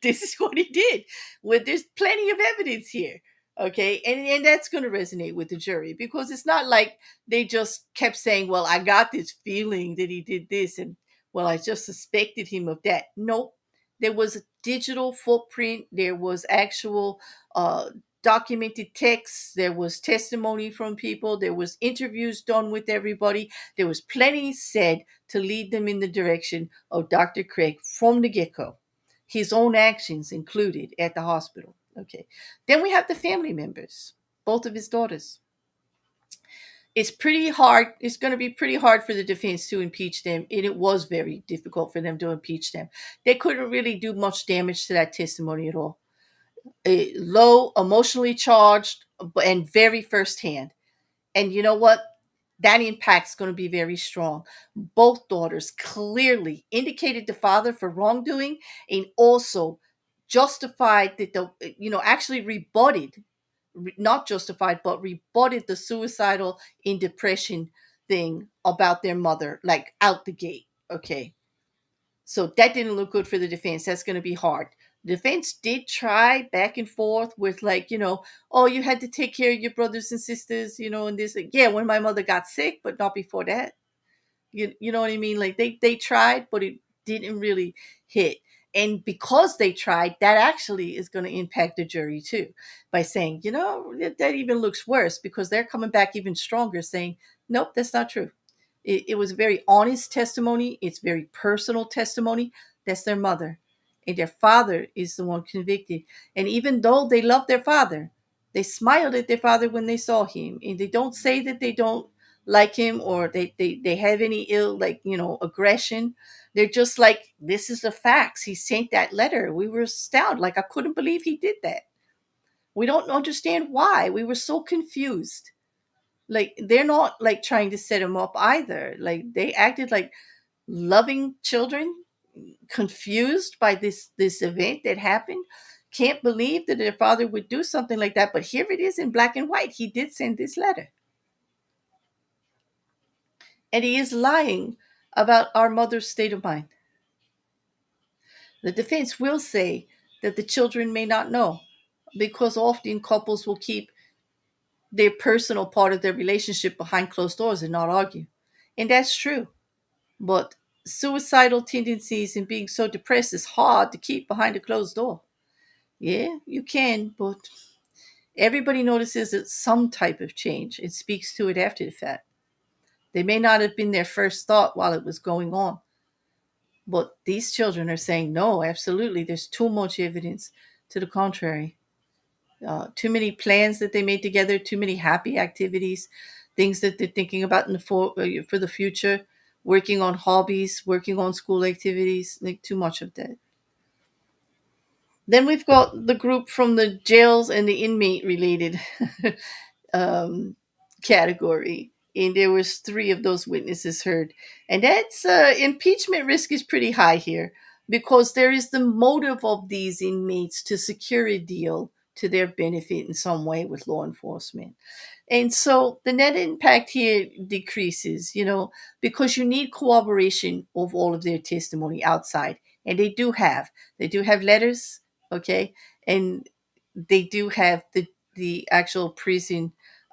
This is what he did. Well, there's plenty of evidence here. Okay, and that's going to resonate with the jury because it's not like they just kept saying, well, I got this feeling that he did this and well, I just suspected him of that. Nope. There was a digital footprint, there was actual uh documented text, there was testimony from people, there was interviews done with everybody, there was plenty said to lead them in the direction of Dr. Craig from the get-go, his own actions included at the hospital. Okay. Then we have the family members, both of his daughters. It's pretty hard. It's going to be pretty hard for the defense to impeach them. And it was very difficult for them to impeach them. They couldn't really do much damage to that testimony at all. Low, emotionally charged, and very firsthand. And you know what? That impact's going to be very strong. Both daughters clearly indicated the father for wrongdoing and also justified that actually rebutted, not justified, but rebutted the suicidal and depression thing about their mother, like out the gate. Okay. So that didn't look good for the defense. That's going to be hard. The defense did try back and forth with, like, oh, you had to take care of your brothers and sisters, and this. Like, yeah, when my mother got sick, but not before that. You know what I mean? Like they tried, but it didn't really hit. And because they tried, that actually is going to impact the jury too, by saying, that even looks worse because they're coming back even stronger, saying, nope, that's not true. It was very honest testimony. It's very personal testimony. That's their mother. And their father is the one convicted. And even though they love their father, they smiled at their father when they saw him. And they don't say that they don't like him or they have any ill, like, aggression. They're just like, this is the facts. He sent that letter. We were astounded. Like, I couldn't believe he did that. We don't understand why. We were so confused. Like, they're not like trying to set him up either. Like, they acted like loving children, confused by this event that happened, can't believe that their father would do something like that. But here it is in black and white. He did send this letter. And he is lying about our mother's state of mind. The defense will say that the children may not know because often couples will keep their personal part of their relationship behind closed doors and not argue. And that's true. But suicidal tendencies and being so depressed is hard to keep behind a closed door. Yeah, you can, but everybody notices that some type of change. It speaks to it after the fact. They may not have been their first thought while it was going on. But these children are saying, no, absolutely. There's too much evidence to the contrary. Too many plans that they made together, too many happy activities, things that they're thinking about for the future, working on hobbies, working on school activities, like too much of that. Then we've got the group from the jails and the inmate related um, category. And there was three of those witnesses heard. And that's impeachment risk is pretty high here because there is the motive of these inmates to secure a deal to their benefit in some way with law enforcement. And so the net impact here decreases, because you need cooperation of all of their testimony outside. And they do have letters, okay? And they do have the actual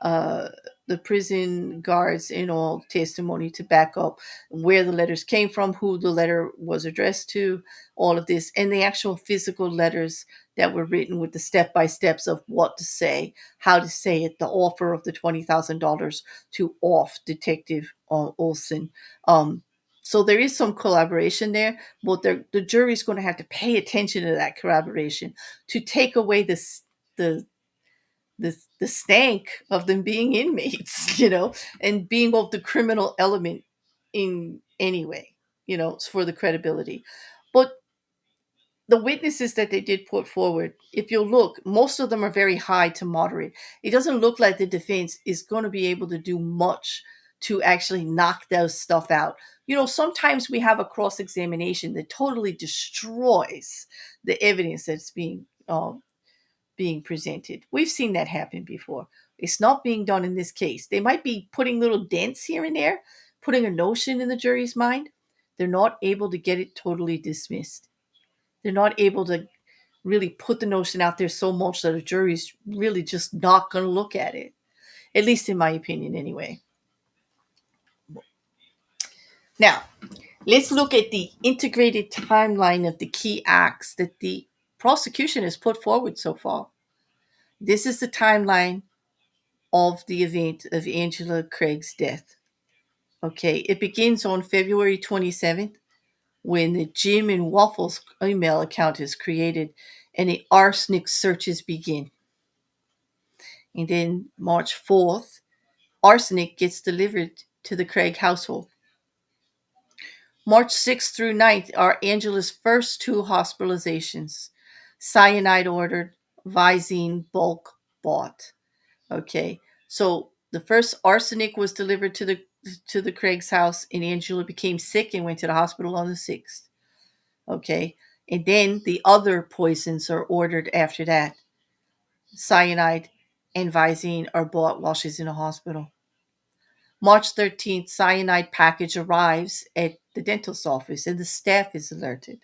uh the prison guards and all testimony to back up where the letters came from, who the letter was addressed to, all of this, and the actual physical letters that were written with the step by steps of what to say, how to say it, the offer of the $20,000 to off Detective Olson. So there is some collaboration there, but the jury's going to have to pay attention to that collaboration to take away the the stank of them being inmates, and being of the criminal element in any way, for the credibility. But the witnesses that they did put forward, if you look, most of them are very high to moderate. It doesn't look like the defense is going to be able to do much to actually knock those stuff out. Sometimes we have a cross examination that totally destroys the evidence that's being presented. We've seen that happen before. It's not being done in this case. They might be putting little dents here and there, putting a notion in the jury's mind. They're not able to get it totally dismissed. They're not able to really put the notion out there so much that a jury's really just not going to look at it. At least in my opinion, anyway. Now, let's look at the integrated timeline of the key acts that the prosecution has put forward so far. This is the timeline of the event of Angela Craig's death. Okay, it begins on February 27th when the Jim and Waffles email account is created and the arsenic searches begin. And then March 4th, arsenic gets delivered to the Craig household. March 6th through 9th are Angela's first two hospitalizations. Cyanide ordered, Visine bulk bought. Okay, so the first arsenic was delivered to the Craig's house, and Angela became sick and went to the hospital on the 6th. Okay, and then the other poisons are ordered after that. Cyanide and Visine are bought while she's in the hospital. March 13th, cyanide package arrives at the dentist's office and the staff is alerted.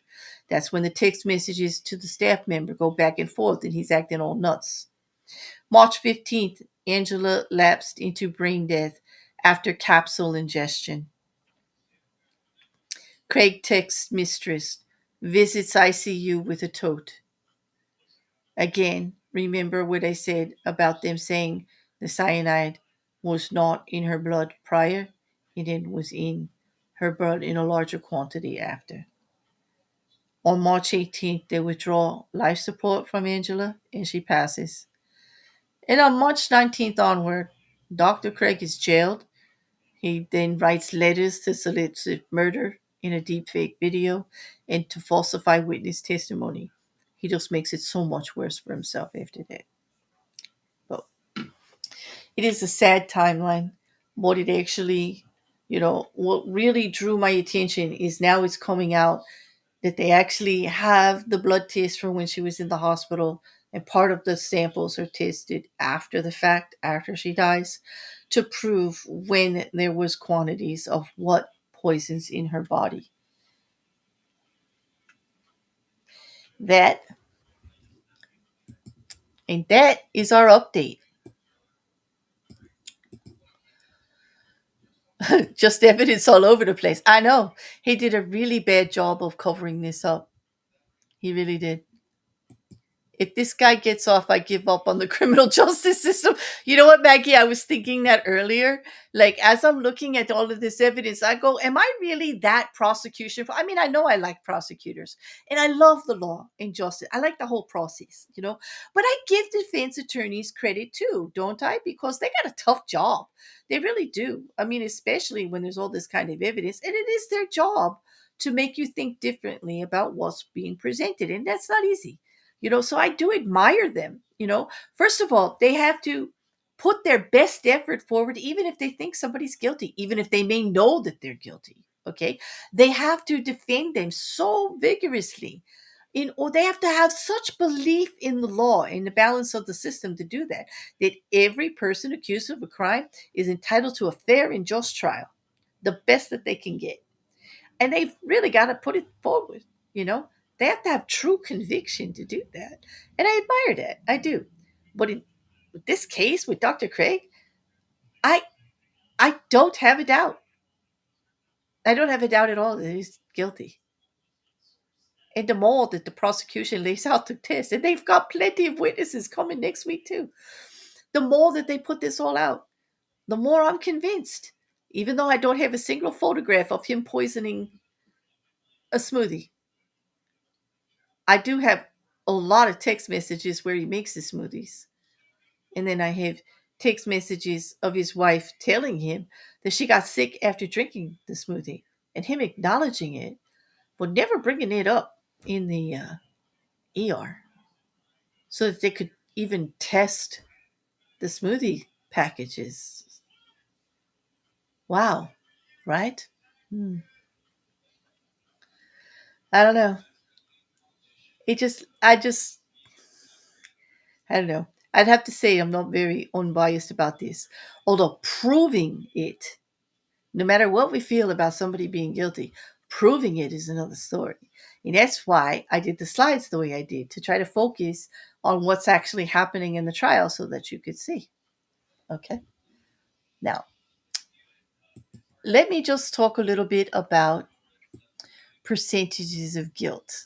That's when the text messages to the staff member go back and forth and he's acting all nuts. March 15th, Angela lapsed into brain death after capsule ingestion. Craig texts mistress, visits ICU with a tote. Again, remember what I said about them saying the cyanide was not in her blood prior, and it was in her blood in a larger quantity after. On March 18th, they withdraw life support from Angela and she passes. And on March 19th onward, Dr. Craig is jailed. He then writes letters to solicit murder in a deepfake video and to falsify witness testimony. He just makes it so much worse for himself after that. But it is a sad timeline. What it actually, what really drew my attention is now it's coming out that they actually have the blood test from when she was in the hospital, and part of the samples are tested after the fact, after she dies, to prove when there was quantities of what poisons in her body. That and that is our update. Just evidence all over the place. I know. He did a really bad job of covering this up. He really did. If this guy gets off, I give up on the criminal justice system. You know what, Maggie? I was thinking that earlier. Like, as I'm looking at all of this evidence, I go, am I really that prosecution? I mean, I know I like prosecutors and I love the law and justice. I like the whole process. But I give defense attorneys credit too, don't I? Because they got a tough job. They really do. I mean, especially when there's all this kind of evidence, and it is their job to make you think differently about what's being presented. And that's not easy. So I do admire them. First of all, they have to put their best effort forward, even if they think somebody's guilty, even if they may know that they're guilty. Okay. They have to defend them so vigorously. Or they have to have such belief in the law and the balance of the system to do that every person accused of a crime is entitled to a fair and just trial, the best that they can get. And they've really got to put it forward, you know. They have to have true conviction to do that. And I admire that. I do. But in this case with Dr. Craig, I I don't have a doubt. I don't have a doubt at all that he's guilty. And the more that the prosecution lays out the test, and they've got plenty of witnesses coming next week too. The more that they put this all out, the more I'm convinced. Even though I don't have a single photograph of him poisoning a smoothie, I do have a lot of text messages where he makes his smoothies. And then I have text messages of his wife telling him that she got sick after drinking the smoothie and him acknowledging it, but never bringing it up in the AR so that they could even test the smoothie packages. Wow, right? Hmm. I don't know. I don't know. I'd have to say I'm not very unbiased about this. Although proving it, no matter what we feel about somebody being guilty, proving it is another story. And that's why I did the slides the way I did, to try to focus on what's actually happening in the trial so that you could see. Okay. Now, let me just talk a little bit about percentages of guilt.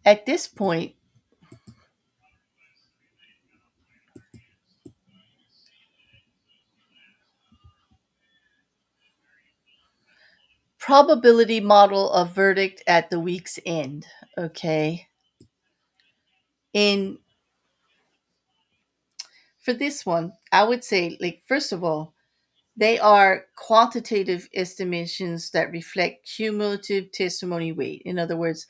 At this point, probability model of verdict at the week's end. Okay. In For this one, I would say, like, first of all, they are quantitative estimations that reflect cumulative testimony weight. In other words,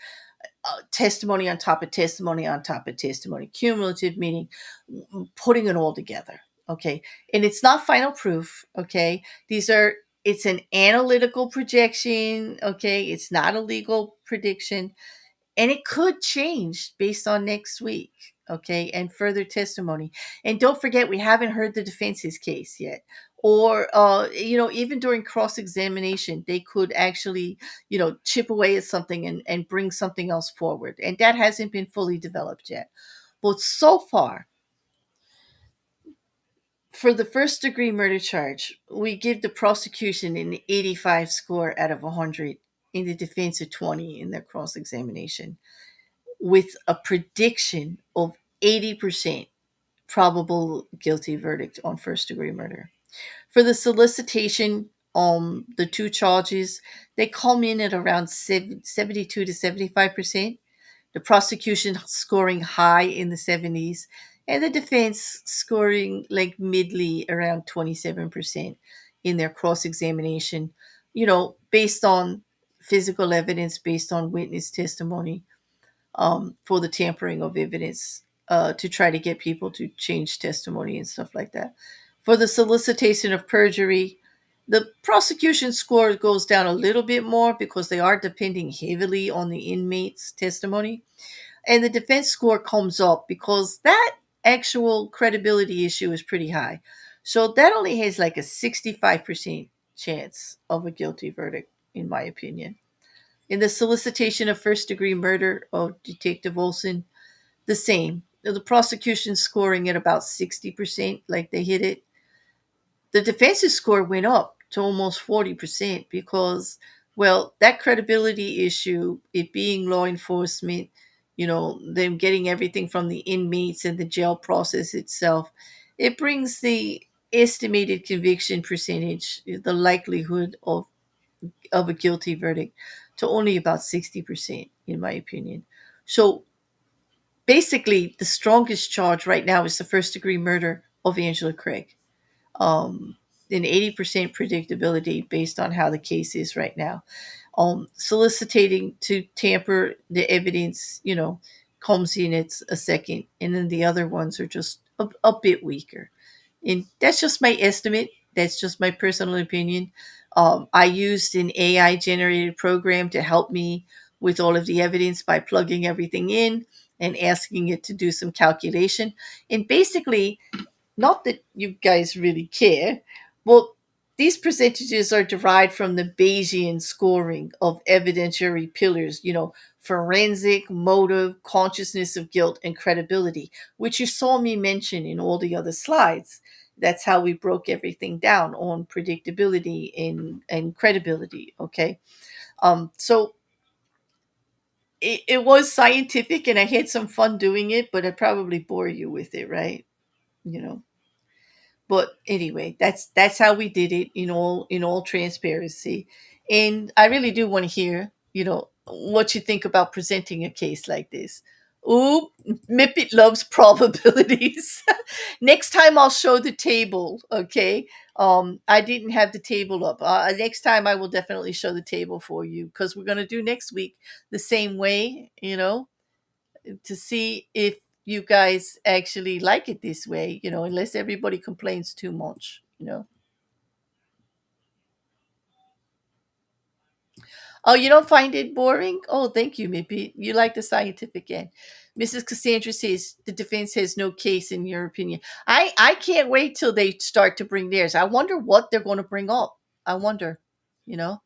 testimony on top of testimony on top of testimony. Cumulative meaning putting it all together. Okay. And it's not final proof. Okay. It's an analytical projection. Okay. It's not a legal prediction, and it could change based on next week. Okay, and further testimony. And don't forget, we haven't heard the defense's case yet. Or even during cross-examination, they could actually chip away at something and bring something else forward, and that hasn't been fully developed yet. But so far, for the first degree murder charge, we give the prosecution an 85 score out of 100, in the defense a 20 in their cross-examination, with a prediction of 80% probable guilty verdict on first degree murder. For the solicitation, the two charges, they come in at around 72 to 75%. The prosecution scoring high in the 70s, and the defense scoring like midly around 27% in their cross examination, based on physical evidence, based on witness testimony, for the tampering of evidence, to try to get people to change testimony and stuff like that. For the solicitation of perjury, the prosecution score goes down a little bit more because they are depending heavily on the inmate's testimony. And the defense score comes up because that actual credibility issue is pretty high. So that only has like a 65% chance of a guilty verdict, in my opinion. In the solicitation of first degree murder of Detective Olson, the same. The prosecution scoring at about 60%, like they hit it. The defense's score went up to almost 40% because, well, that credibility issue, it being law enforcement, them getting everything from the inmates and the jail process itself, it brings the estimated conviction percentage, the likelihood of a guilty verdict, to only about 60%, in my opinion. So basically, the strongest charge right now is the first degree murder of Angela Craig. Um, an 80% predictability based on how the case is right now. Soliciting to tamper the evidence, comes in at a second, and then the other ones are just a bit weaker. And that's just my estimate. That's just my personal opinion. I used an AI generated program to help me with all of the evidence by plugging everything in and asking it to do some calculation. And basically, not that you guys really care, well, these percentages are derived from the Bayesian scoring of evidentiary pillars, forensic, motive, consciousness of guilt, and credibility, which you saw me mention in all the other slides. That's how we broke everything down on predictability and credibility. Okay. So it was scientific and I had some fun doing it, but I probably bore you with it, right? You know. But anyway, that's how we did it, in all transparency. And I really do want to hear, what you think about presenting a case like this. Ooh, Mippet loves probabilities. Next time I'll show the table, okay? I didn't have the table up. Next time I will definitely show the table for you, because we're going to do next week the same way, to see if you guys actually like it this way, unless everybody complains too much. Oh, you don't find it boring? Oh, thank you, maybe you like the scientific end. Mrs. Cassandra says the defense has no case in your opinion. I can't wait till they start to bring theirs. I wonder what they're going to bring up. I wonder, you know.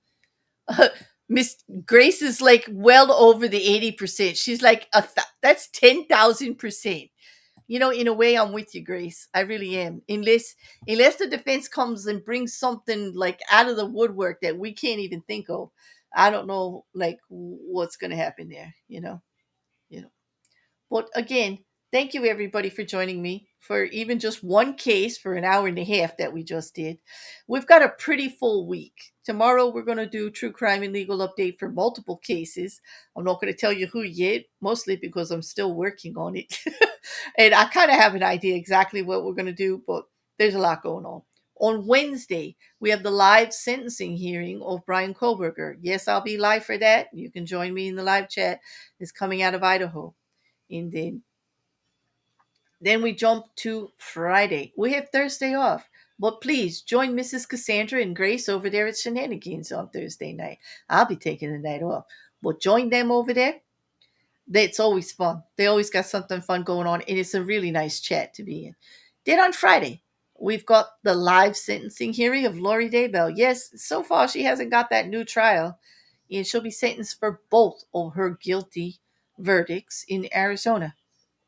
Miss Grace is like well over the 80%. She's like that's 10,000%. In a way, I'm with you, Grace. I really am. Unless the defense comes and brings something like out of the woodwork that we can't even think of, I don't know, like what's going to happen there. But again, thank you everybody for joining me for even just one case for an hour and a half that we just did. We've got a pretty full week. Tomorrow we're going to do true crime and legal update for multiple cases. I'm not going to tell you who yet, mostly because I'm still working on it. And I kind of have an idea exactly what we're going to do, but there's a lot going on. On Wednesday, we have the live sentencing hearing of Brian Koberger. Yes, I'll be live for that. You can join me in the live chat. It's coming out of Idaho. And then we jump to Friday. We have Thursday off. But please join Mrs. Cassandra and Grace over there at Shenanigans on Thursday night. I'll be taking the night off. But join them over there. It's always fun. They always got something fun going on, and it's a really nice chat to be in. Then on Friday, we've got the live sentencing hearing of Lori Daybell. Yes, so far she hasn't got that new trial, and she'll be sentenced for both of her guilty verdicts in Arizona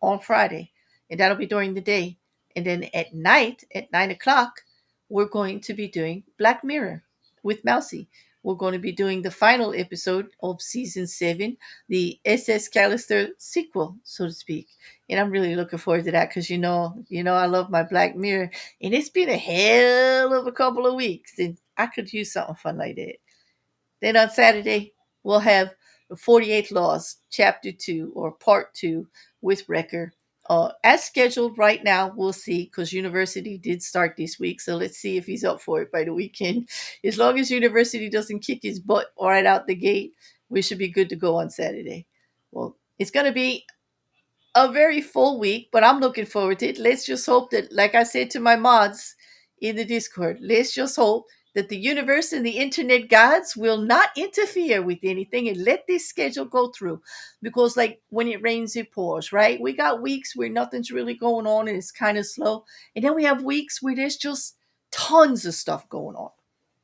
on Friday, and that'll be during the day. And then at night, at 9 o'clock, we're going to be doing Black Mirror with Mousy. We're going to be doing the final episode of season 7, the SS Callister sequel, so to speak. And I'm really looking forward to that because I love my Black Mirror, and it's been a hell of a couple of weeks, and I could use something fun like that. Then on Saturday, we'll have the 48 Laws, Chapter 2 or Part 2 with Wrecker. As scheduled right now, we'll see, because University did start this week. So let's see if he's up for it by the weekend. As long as University doesn't kick his butt right out the gate, we should be good to go on Saturday. Well, it's going to be a very full week, but I'm looking forward to it. Let's just hope that, like I said to my mods in the Discord, let's just hope that the universe and the internet gods will not interfere with anything and let this schedule go through. Because, like, when it rains, it pours, right? We got weeks where nothing's really going on and it's kind of slow. And then we have weeks where there's just tons of stuff going on,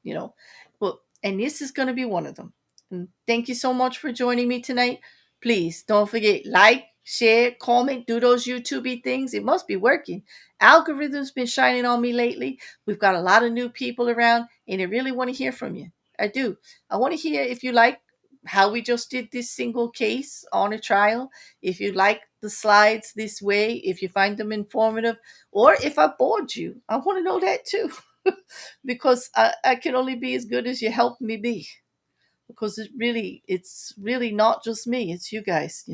you know. Well, and this is going to be one of them. And thank you so much for joining me tonight. Please don't forget, like, share, comment, do those YouTubey things. It must be working. Algorithm's been shining on me lately. We've got a lot of new people around, and I really want to hear from you. I do. I want to hear if you like how we just did this single case on a trial, if you like the slides this way, if you find them informative, or if I bored you. I want to know that too. Because I can only be as good as you help me be. Because it's really not just me, it's you guys.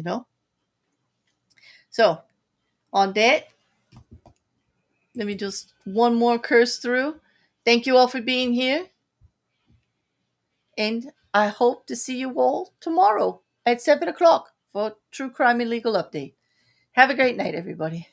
So on that, let me just one more curse through. Thank you all for being here. And I hope to see you all tomorrow at 7 o'clock for True Crime and Legal Update. Have a great night, everybody.